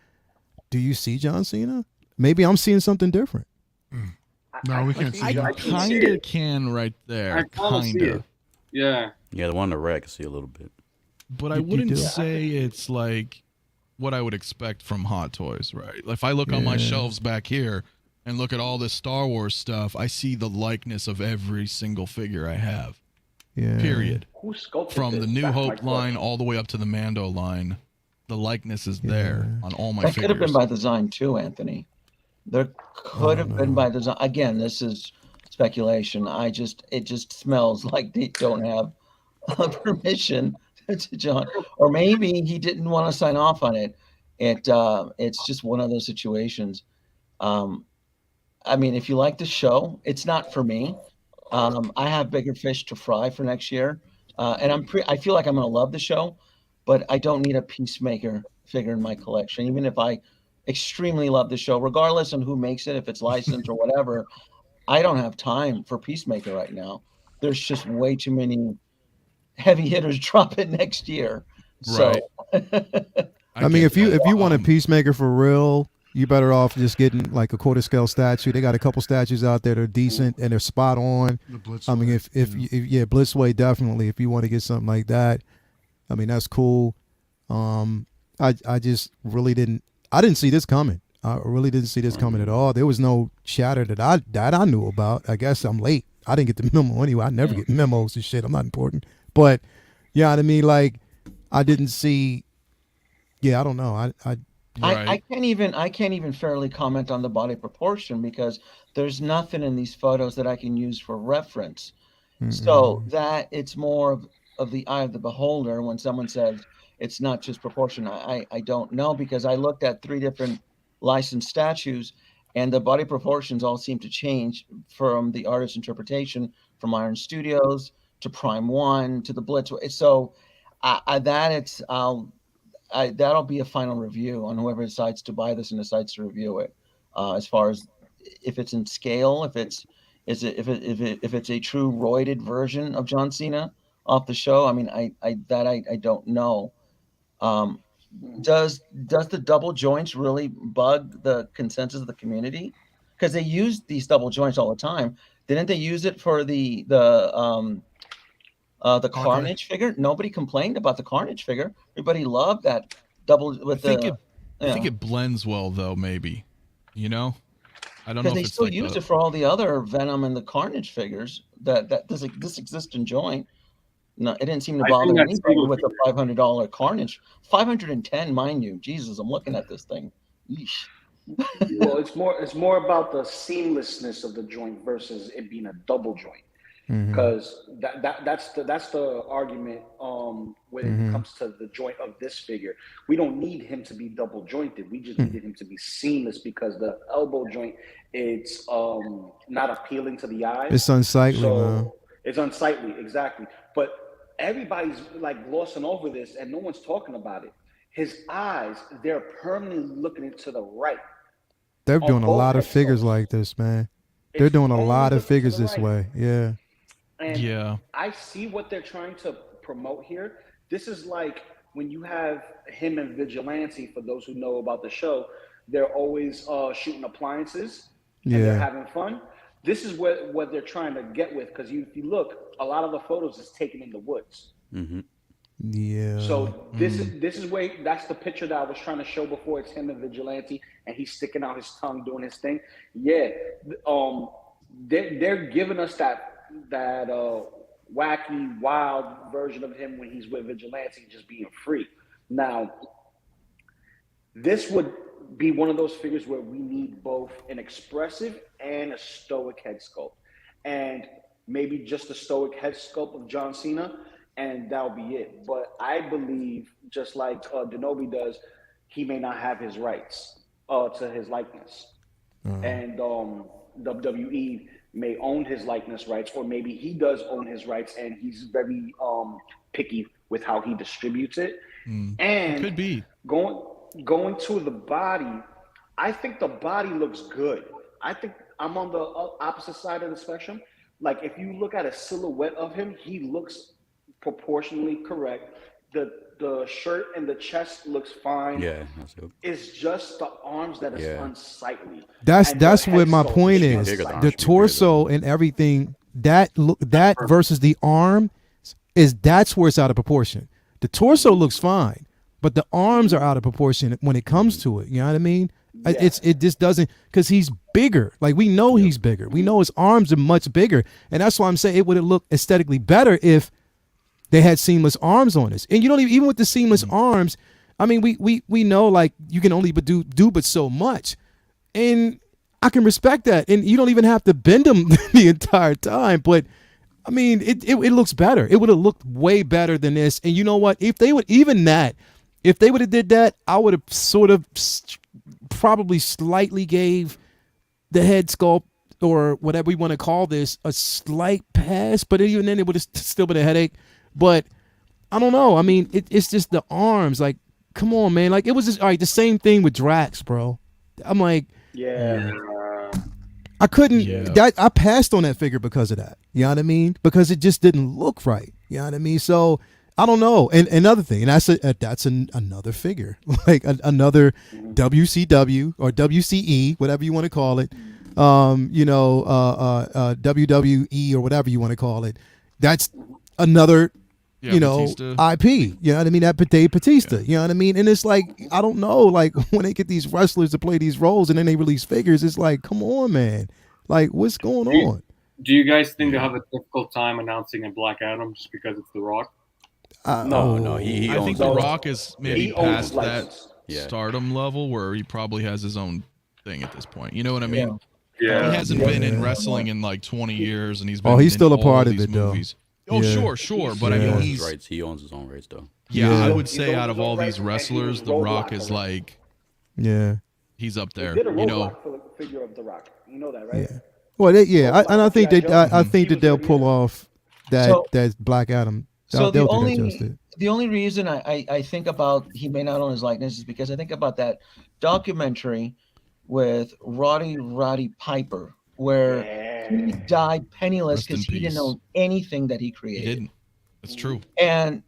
Do you see John Cena? Maybe I'm seeing something different. No, we can't see I him. kind of can right there, kind of. Yeah. Yeah, the one on the right I can see a little bit. But I You wouldn't do. say it's like what I would expect from Hot Toys, right? If I look on my shelves back here and look at all this Star Wars stuff, I see the likeness of every single figure I have. Yeah. Period. Who sculpted From this? the New That's my Hope question. line all the way up to the Mando line, the likeness is there on all my That figures. could have been by design too, Anthony. There could have been by design. Again, this is speculation. It just smells like they don't have permission to John, or maybe he didn't want to sign off on it. It's just one of those situations. I mean, if you like the show, it's not for me. I have bigger fish to fry for next year, and I feel like I'm going to love the show, but I don't need a Peacemaker figure in my collection, even if I extremely love the show, regardless on who makes it, if it's licensed or whatever. I don't have time for Peacemaker right now. There's just way too many heavy hitters dropping next year. So, I mean, if you want a Peacemaker for real, you better off just getting like a quarter scale statue. They got a couple statues out there that are decent and they're spot on. I mean, if Blitzway, definitely. If you want to get something like that, I mean, that's cool. I just really didn't see this coming. I really didn't see this coming at all. There was no chatter that I knew about. I guess I'm late. I didn't get the memo anyway. I never get memos and shit. I'm not important. But yeah, I mean, like, I didn't see. Yeah, I don't know. I can't even fairly comment on the body proportion because there's nothing in these photos that I can use for reference. So that it's more of the eye of the beholder when someone says it's not just proportion. I don't know, because I looked at 3 different licensed statues and the body proportions all seem to change from the artist's interpretation, from Iron Studios to Prime 1 to the Blitz. So that'll be a final review on whoever decides to buy this and decides to review it. As far as if it's in scale, if it's a true roided version of John Cena off the show, I mean, I don't know. Does the double joints really bug the consensus of the community? Because they use these double joints all the time. Didn't they use it for the Carnage figure? Nobody complained about the Carnage figure. Everybody loved that double with I think it blends well though, maybe. You know? I don't know because if they it's still like used it for all the other Venom and the Carnage figures that this existing joint. No, it didn't seem to bother anybody with a $500 Carnage. 510, mind you. Jesus, I'm looking at this thing. Yeesh. Well, it's more about the seamlessness of the joint versus it being a double joint. Because that's the argument when it comes to the joint of this figure. We don't need him to be double jointed. We just needed him to be seamless because the elbow joint, it's not appealing to the eyes. It's unsightly, man. It's unsightly, exactly. But everybody's like glossing over this and no one's talking about it. His eyes, they're permanently looking to the right. They're doing a lot of figures like this, man. They're doing a lot of figures this way. Yeah. And I see what they're trying to promote here. This is like when you have him and Vigilante, for those who know about the show, they're always shooting appliances and they're having fun. This is what they're trying to get with, because if you look, a lot of the photos is taken in the woods. Yeah. So this is where that's the picture that I was trying to show before. It's him and Vigilante, and he's sticking out his tongue doing his thing. Yeah, they're giving us that wacky, wild version of him when he's with Vigilante, just being free. Now, this would be one of those figures where we need both an expressive and a stoic head sculpt, and maybe just a stoic head sculpt of John Cena, and that'll be it. But I believe, just like Denobi does, he may not have his rights to his likeness, and WWE may own his likeness rights, or maybe he does own his rights, and he's very picky with how he distributes it. And could be going to the body. I think the body looks good. I think I'm on the opposite side of the spectrum. Like, if you look at a silhouette of him, he looks proportionally correct. The shirt and the chest looks fine. Yeah, that's it. It's just the arms that is unsightly. That's what my point is. The torso and everything that versus the arm that's where it's out of proportion. The torso looks fine, but the arms are out of proportion when it comes to it. You know what I mean? Yeah. It just doesn't, because he's bigger. Like, we know he's bigger. We know his arms are much bigger, and that's why I'm saying it would have looked aesthetically better if they had seamless arms on this. And you don't even with the seamless arms, I mean, we know, like, you can only do but so much, and I can respect that. And you don't even have to bend them the entire time. But I mean, it looks better. It would have looked way better than this. And you know what? If they would have did that, I would have sort of probably slightly gave the head sculpt, or whatever we want to call this, a slight pass. But even then, it would have still been a headache. But I don't know. I mean, it's just the arms. Like, come on, man. Like, it was just all right. The same thing with Drax, bro. I'm like, I couldn't. I passed on that figure because of that. You know what I mean? Because it just didn't look right. You know what I mean? So I don't know. And another thing, and that's another figure, like another WCW or WCE, whatever you want to call it. WWE or whatever you want to call it. That's another. Batista. IP, you know what I mean? That Dave Batista, you know what I mean? And it's like, I don't know, like, when they get these wrestlers to play these roles and then they release figures, it's like, come on, man. Like, what's going on? Do you guys think they'll have a difficult time announcing a Black Adam just because it's The Rock? No. I think The Rock is maybe past that stardom level where he probably has his own thing at this point. You know what I mean? Yeah. He hasn't been in wrestling in like 20 years, and he's been he's still a part of these it, movies. though. Oh, sure. But I mean, he owns his own rights, though. Yeah, I would say out of all these wrestlers, The Rock is like, he's up there. They did a Roadblock figure of The Rock. You know that, right? Yeah. Well, I think that they'll pull off that Black Adam. So the only reason I think about he may not own his likeness is because I think about that documentary with Roddy Piper, where he died penniless because he didn't own anything that he created. He didn't. That's true. And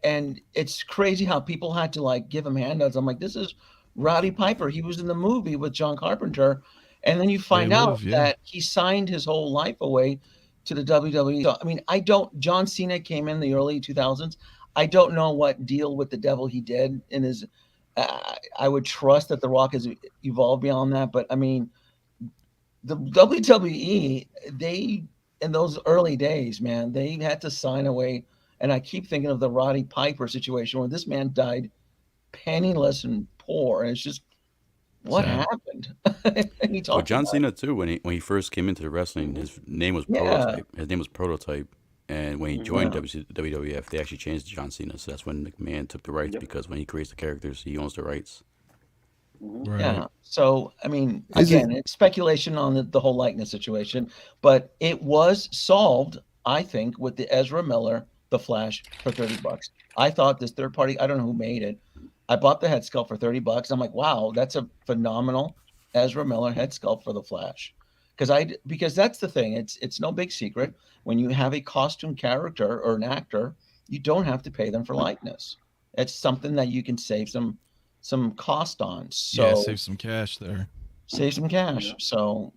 it's crazy how people had to like give him handouts. I'm like, this is Roddy Piper. He was in the movie with John Carpenter, and then you find out that he signed his whole life away to the WWE. So, I mean, John Cena came in the early 2000s. I don't know what deal with the devil he did in his. I would trust that The Rock has evolved beyond that, but I mean, the WWE, they in those early days, man, they had to sign away. And I keep thinking of the Roddy Piper situation where this man died penniless and poor, and it's just what happened. Well, John Cena too. When he first came into the wrestling, his name was Prototype. His name was Prototype, and when he joined WWF, they actually changed to John Cena. So that's when McMahon took the rights because when he creates the characters, he owns the rights. Right. Yeah. So, I mean, again, it's speculation on the whole likeness situation, but it was solved, I think, with the Ezra Miller, the Flash, for $30. I thought this third party, I don't know who made it. I bought the head sculpt for $30. I'm like, wow, that's a phenomenal Ezra Miller head sculpt for the Flash. Because that's the thing. It's no big secret. When you have a costume character or an actor, you don't have to pay them for likeness. it's something that you can save some cost on. So Yeah, save some cash there. Save some cash. So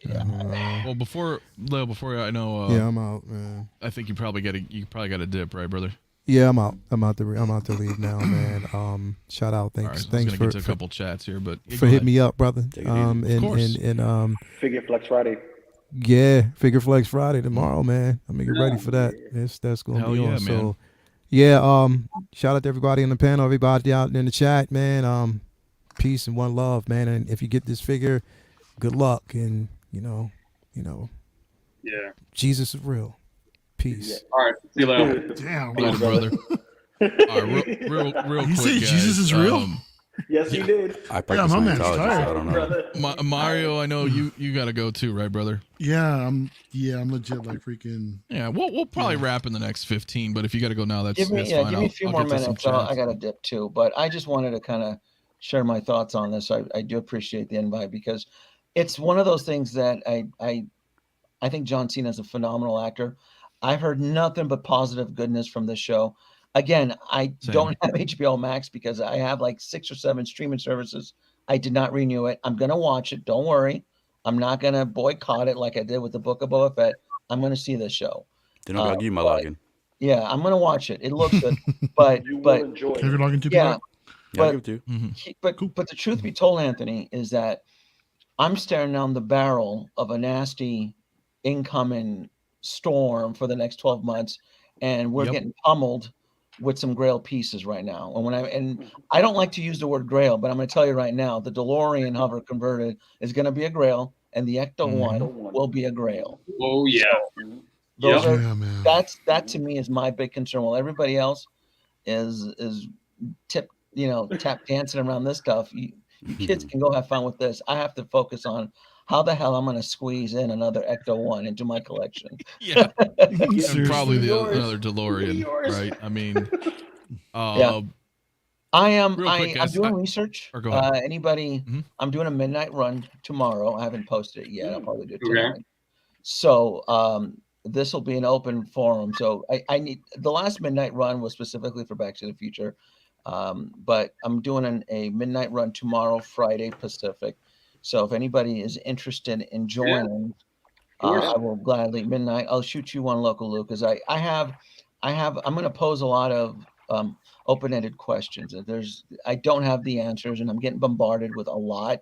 Well, before I know, yeah, I'm out, man. I think you probably got a dip, right, brother? Yeah, I'm out. I'm out to leave now, man. Shout out, All right, thanks, I was thanks gonna for get to a couple chats here, but for hitting me up, brother. Of course. Figure Flex Friday. Yeah, Figure Flex Friday tomorrow, man. I'm gonna get ready for that. That's gonna Hell be yeah, on. man. So, yeah. Shout out to everybody on the panel, everybody out in the chat, man. Peace and one love, man. And if you get this figure, good luck. And you know, Yeah. Jesus is real. Peace. All right. See you later. Damn. Later, brother. All right, real You quick, say guys. Jesus is real? Yes, he did. I practice my man's Scientology, so tired. I don't know. Mario, I know you got to go too, right, brother? Yeah, I'm legit like freaking. Yeah, we'll probably wrap in the next 15, but if you got to go now, that's give me fine. a few I'll more get to some minutes. I chats. got a dip too, but I just wanted to kind of share my thoughts on this. I do appreciate the invite because it's one of those things that I think John Cena is a phenomenal actor. I've heard nothing but positive goodness from this show. Again, I don't have HBO Max because I have like 6 or 7 streaming services. I did not renew it. I'm going to watch it. Don't worry. I'm not going to boycott it like I did with the Book of Boba Fett. I'm going to see this show. Then I'll give you my login. Yeah, I'm going to watch it. It looks good. But You will enjoy Have your it. login to Yeah, yeah, I'll but- give it to you. Mm-hmm. but the truth be told, Anthony, is that I'm staring down the barrel of a nasty incoming storm for the next 12 months, and we're getting pummeled with some Grail pieces right now. And I don't like to use the word Grail, but I'm going to tell you right now, the DeLorean hover converted is going to be a Grail, and the Ecto One will be a Grail. Oh yeah. Those are Yeah, man. that to me is my big concern. While everybody else is tap dancing around this stuff, you kids can go have fun with this. I have to focus on how the hell I'm going to squeeze in another Ecto One into my collection. Yeah, and Seriously. probably Yours. another DeLorean, Yours. right? I mean, Yeah. I'm quick, guys, doing research. or go ahead. Anybody, Mhm. I'm doing a midnight run tomorrow. I haven't posted it yet. I'll probably do it Okay. tonight. So this will be an open forum. So I need the last midnight run was specifically for Back to the Future. But I'm doing a midnight run tomorrow, Friday Pacific. So if anybody is interested in joining, I will gladly midnight. I'll shoot you one local, Lou, because I'm going to pose a lot of open-ended questions. And I don't have the answers, and I'm getting bombarded with a lot.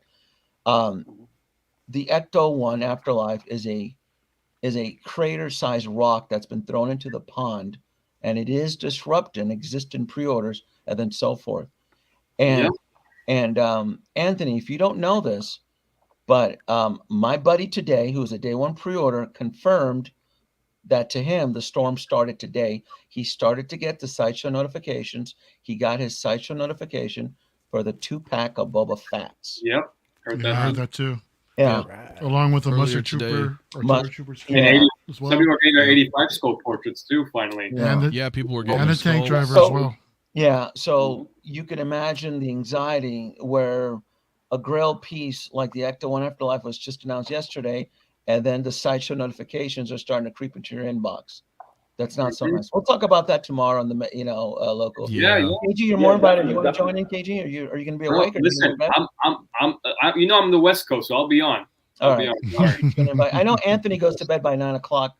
The Ecto One Afterlife is a crater-sized rock that's been thrown into the pond, and it is disrupting existing pre-orders and then so forth. And Anthony, if you don't know this, but my buddy today, who was a day one pre-order, confirmed that to him the storm started today. He started to get the sideshow notifications. He got his sideshow notification for the 2-pack of Boba Fett's. Yep. Heard Yeah, I that. heard that too. Yeah. Along with the Earlier Mustard today. Trooper or Mu- Terror Troopers Yeah. as well. Some people are getting their 85 scope portraits too. Finally. Yeah. And Yeah, people were the, getting and a the tank skulls. driver as So- well. Yeah, so you can imagine the anxiety where a Grail piece like the Ecto One Afterlife was just announced yesterday, and then the sideshow notifications are starting to creep into your inbox. That's not so nice. We'll talk about that tomorrow on the local. Yeah. KG, you're Yeah, more invited. You definitely, want to join in, KG? Are you going to be Bro, awake? Or listen, I'm I'm the West Coast, so I'll be on. All I'll be right. on. All right. I know Anthony goes to bed by 9 o'clock.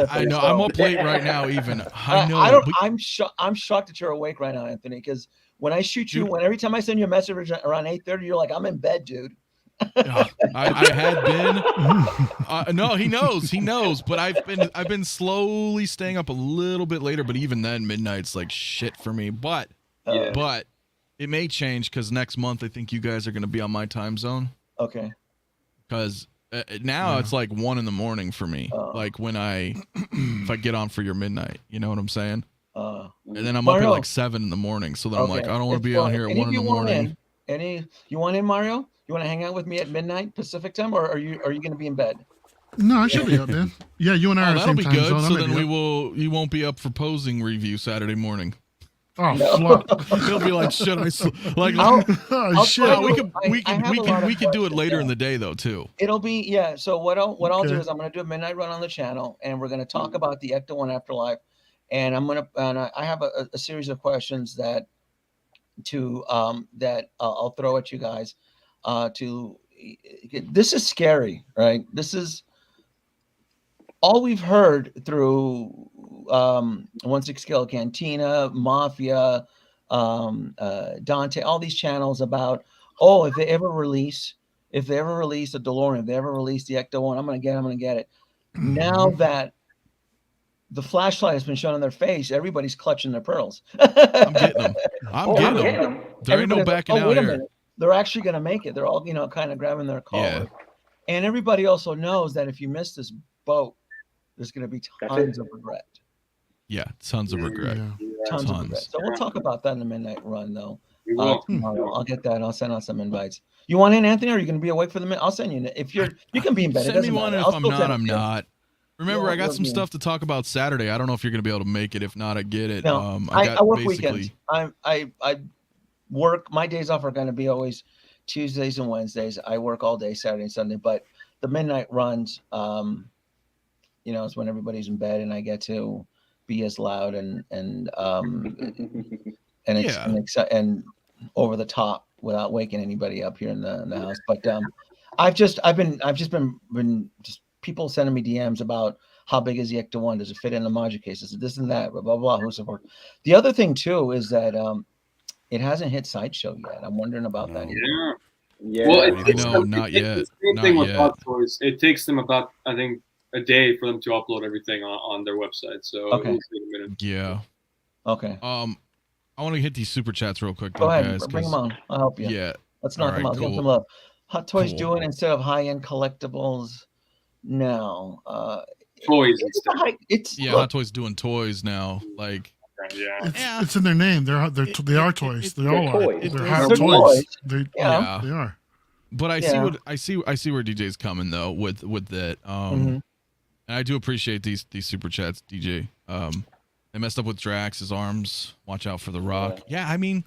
I know. I'm up late right now. Even I know. I don't. but- I'm shocked that you're awake right now, Anthony. Because when I shoot you, every time I send you a message around 8:30, you're like, "I'm in bed, dude." I had been. No, he knows. But I've been slowly staying up a little bit later. But even then, midnight's like shit for me. But it may change because next month I think you guys are going to be on my time zone. Okay. Because now it's like 1 a.m. for me. Like when if I get on for your midnight, you know what I'm saying? And then I'm up Mario. at like 7 a.m. So then I'm like, I don't want to be It's on fine. here at Any 1 of you want a.m. in? You want in, Mario? You want to hang out with me at midnight Pacific time, or are you going to be in bed? No, I should be up, man. Yeah, you and I are the That'll same be time good. zone. So I may then be we up. you won't be up for posing review Saturday morning. Oh, flop. He'll be like, should I? Like, I'll Oh, shit. tell no, you- we I have a lot can of we can do it questions, later yeah. in the day though too. It'll be So what I'll do Okay. is I'm going to do a midnight run on the channel, and we're going to talk about the Ecto One Afterlife, and I have a series of questions that I'll throw at you guys. This is scary, right? This is all we've heard through ₁₠ Cantina, Mafia, Dante, all these channels about, if they ever release a DeLorean, if they ever release the Ecto-1, I'm gonna get it. Now that the flashlight has been shown in their face, everybody's clutching their pearls. I'm getting them. I'm getting them. There ain't no backing out here. They're actually going to make it. They're all, kind of grabbing their collar. Yeah. And everybody also knows that if you miss this boat, there's going to be tons of regret. Yeah, tons of regret. Tons of regret. So we'll talk about that in the midnight run, though. I'll get that. I'll send out some invites. You want in, Anthony? Or are you going to be awake for the minute? I'll send you. If you can be in bed. Send me one. If I'm not, I'm not. Remember, I got some stuff to talk about Saturday. I don't know if you're going to be able to make it. If not, I get it. No, I work weekends. I work. My days off are going to be always Tuesdays and Wednesdays. I work all day Saturday and Sunday. But the midnight runs, is when everybody's in bed and I get to be as loud and over the top without waking anybody up here in the house. But I've just been people sending me DMs about how big is the Ecto-1? Does it fit in the module cases? This and that, blah, blah, blah, who's support. The other thing, too, is that it hasn't hit Sideshow yet. I'm wondering about that. Yeah. Well, not yet. Same thing with Hot Toys. It takes them about, I think, a day for them to upload everything on their website. So okay. It'll take a minute. Yeah. Okay. I want to hit these super chats real quick. Go ahead. Guys, bring them on. I'll help you. Yeah. Let's knock them out. Cool. Give them love. Hot Toys doing instead of high-end collectibles now. Toys instead. Hot Toys doing toys now. Like, it's in their name. They are toys. They all are. They're hot toys. They are. But I see where DJ's coming though with that. And I do appreciate these super chats, DJ. They messed up with Drax's arms. Watch out for the Rock. Yeah, I mean,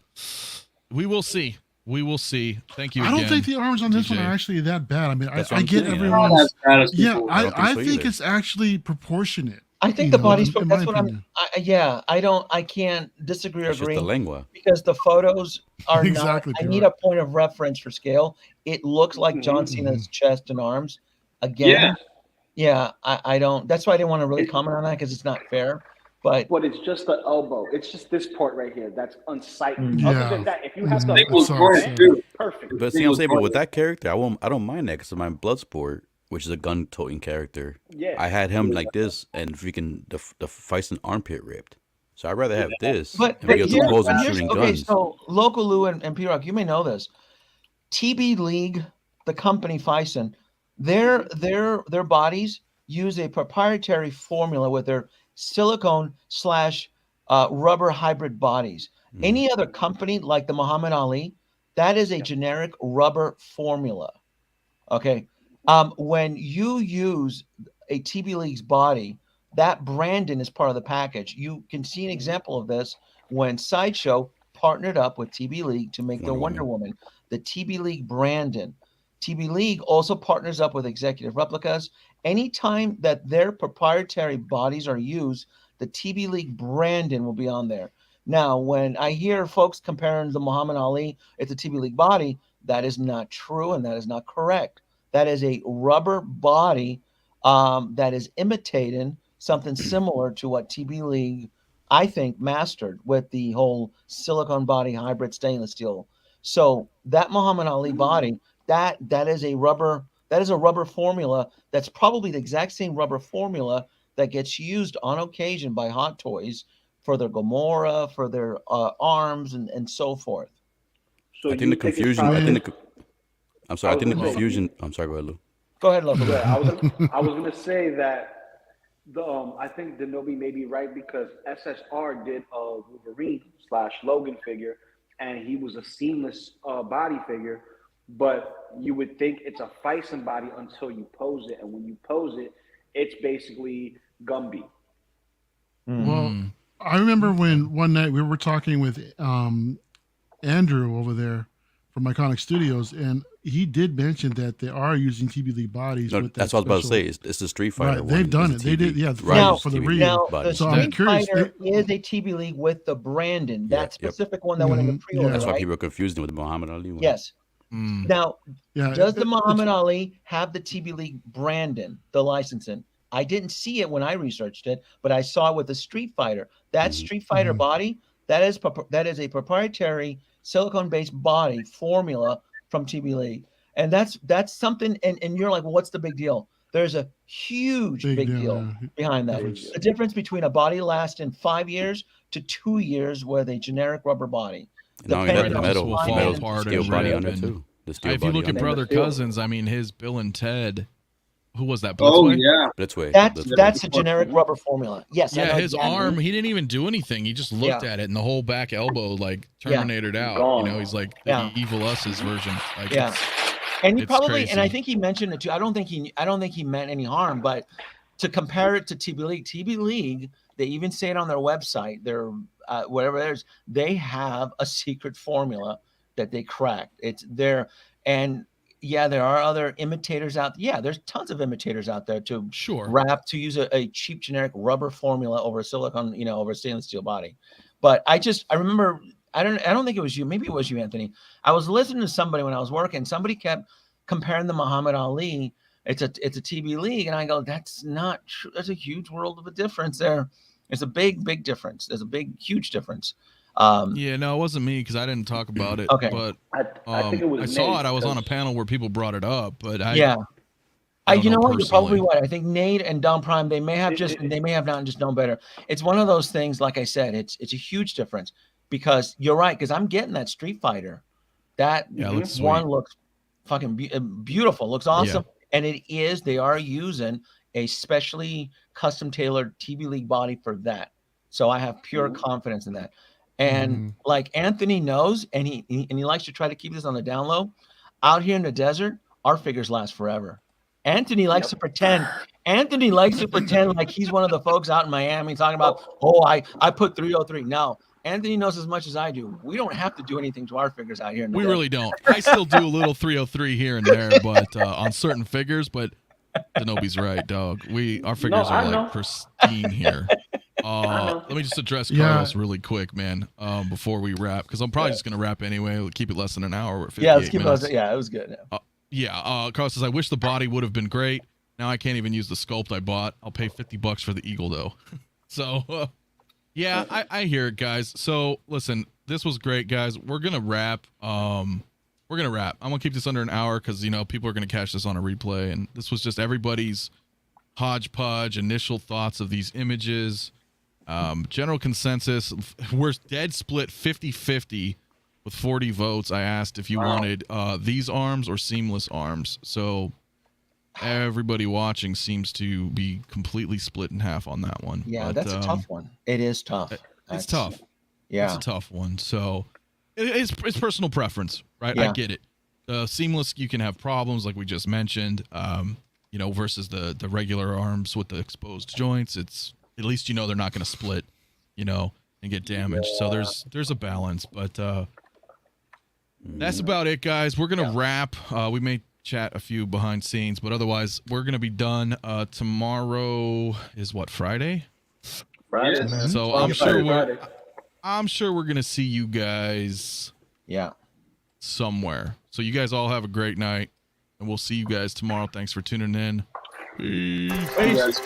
we will see. We will see. Thank you. I don't think the arms on this one are actually that bad. I mean, I get everyone's. I think it's actually proportionate. I think the body's. That's what I'm. I can't disagree or agree. Just the lengua. Because the photos are exactly. I need a point of reference for scale. It looks like John Cena's chest and arms. Again. Yeah. I don't. That's why I didn't want to really comment on that because it's not fair. But it's just the elbow. It's just this part right here that's unsightly. Yeah. Other than that, if you have the perfect. But see, I'm saying, but with that character, I don't mind that because my Bloodsport, which is a gun-toting character, I had him like this, and freaking the Feiston armpit ripped. So I'd rather have this. But here's shooting guns. So Local Lou and P-Rock, you may know this. TB League, the company Feiston, their bodies use a proprietary formula with their silicone / rubber hybrid bodies. Any other company like the Muhammad Ali, that is a generic rubber formula. Okay. When you use a TB League's body, that branding is part of the package. You can see an example of this when Sideshow partnered up with TB League to make their Wonder Woman. The TB League branding. TB League also partners up with Executive Replicas. Anytime that their proprietary bodies are used, the TB League branding will be on there. Now, when I hear folks comparing the Muhammad Ali, it's a TB League body, that is not true and that is not correct. That is a rubber body that is imitating something similar to what TB League, I think, mastered with the whole silicone body hybrid stainless steel. So that Muhammad Ali body, that is a rubber formula. That's probably the exact same rubber formula that gets used on occasion by Hot Toys for their Gamora, for their arms, and so forth. So I think the confusion. I'm sorry. I think the confusion. I'm sorry. Go ahead, Lou. Go ahead, Lou. I was gonna say that I think Denobi may be right because SSR did a Wolverine / Logan figure, and he was a seamless body figure. But you would think it's a Feiston body until you pose it, and when you pose it, it's basically Gumby. Well, I remember when one night we were talking with Andrew over there from Iconic Studios, and he did mention that they are using TB League bodies. No, with that's that what I was about to special- say. It's the Street Fighter. Right, they've one. done It's it. the They did, TV yeah, Riders for the TV real. Now, body. the So I'm Street curious, Fighter is a TB League with the Brandon. Yeah, That yep. specific one that went into Mhm, pre-order, yeah. That's why right? people are confused with the Muhammad Ali one. Yes. Mm. Now, Yeah, does the Muhammad Ali have the TB League Brandon, the licensing? I didn't see it when I researched it, but I saw it with the Street Fighter. That Mhm. Street Fighter Mhm. body, that is a proprietary silicone-based body formula from TB League. And that's something, and you're like, well, what's the big deal? There's a huge big deal yeah. behind that. Difference. The difference between a body lasting 5 years to 2 years with a generic rubber body. And not only that, Depending the on metal, will the fall metal apart steel and body rip under and- too. The steel If you body look at under. Brother Steel. Cousins, I mean, his Bill and Ted, who was that? Oh Blitzway? yeah. Blitzway. That's a generic rubber formula. Yes. I Yeah, know his exactly. arm, he didn't even do anything. He just looked at it, and the whole back elbow, like, Yeah. terminated out. Gone. You know, he's like the Yeah. Evil Us's version. Like, Yeah. it's- And he It's probably, and I crazy. think he mentioned it too. I don't think he meant any harm, but to compare it to TB League, they even say it on their website. Their whatever it is, they have a secret formula that they cracked. It's there, and yeah, there are other imitators out. Yeah, there's tons of imitators out there to Sure. to use a cheap generic rubber formula over a silicone, over a stainless steel body. But I remember. I don't think it was you. Maybe it was you, Anthony. I was listening to somebody when I was working. Somebody kept comparing the Muhammad Ali. It's a TB League, and I go, that's not true. There's a huge world of a difference there. It's a big difference. There's a huge difference. Yeah, no, it wasn't me because I didn't talk about it. Okay. But I think it was I saw Nate, it. I was on a because- panel where people brought it up, but I Yeah. I don't You know know what? You're probably personally. right. I think Nate and Don Prime, they may have not just known better. It's one of those things. Like I said, it's a huge difference because you're right. Because I'm getting that Street Fighter. That Yeah, it looks one sweet. looks fucking beautiful. Looks awesome, and they are using a specially custom tailored TB League body for that. So I have pure confidence in that. And like Anthony knows, and he likes to try to keep this on the down low. Out here in the desert, our figures last forever. Anthony likes to pretend. Anthony likes to pretend like he's one of the folks out in Miami talking about, I put 303. No, Anthony knows as much as I do. We don't have to do anything to our figures out here. In the We desert. really don't. I still do a little 303 here and there, but on certain figures. But Denobi's right, dog. Our figures I are know. like pristine here. know. Let me just address Yeah. Carlos really quick, man, before we wrap, because I'm probably just gonna wrap anyway. We'll keep it less than an hour. We're at 58 Yeah, let's keep minutes. it. Yeah, it was good. Yeah. Carlos says, I wish the body would have been great. Now I can't even use the sculpt I bought. I'll pay $50 for the eagle though. So, yeah, I hear it, guys. So listen, this was great, guys. We're gonna wrap. I'm gonna keep this under an hour because people are gonna catch this on a replay, and this was just everybody's hodgepodge initial thoughts of these images. General consensus, we're dead split 50-50 with 40 votes. I asked if you wanted these arms or seamless arms. So everybody watching seems to be completely split in half on that one. Yeah, But, that's a tough one. It is tough. It's tough. Yeah. It's a tough one. So it's personal preference, right? I Yeah. get it. Seamless, you can have problems like we just mentioned, versus the regular arms with the exposed joints. It's at least they're not going to split, and get damaged. So there's a balance, but that's about it, guys. We're gonna wrap. We may chat a few behind scenes, but otherwise we're gonna be done. Tomorrow is what, Friday? Friday. Yes. So I'm sure we're gonna see you guys somewhere. So you guys all have a great night, and we'll see you guys tomorrow. Thanks for tuning in. Peace. Peace.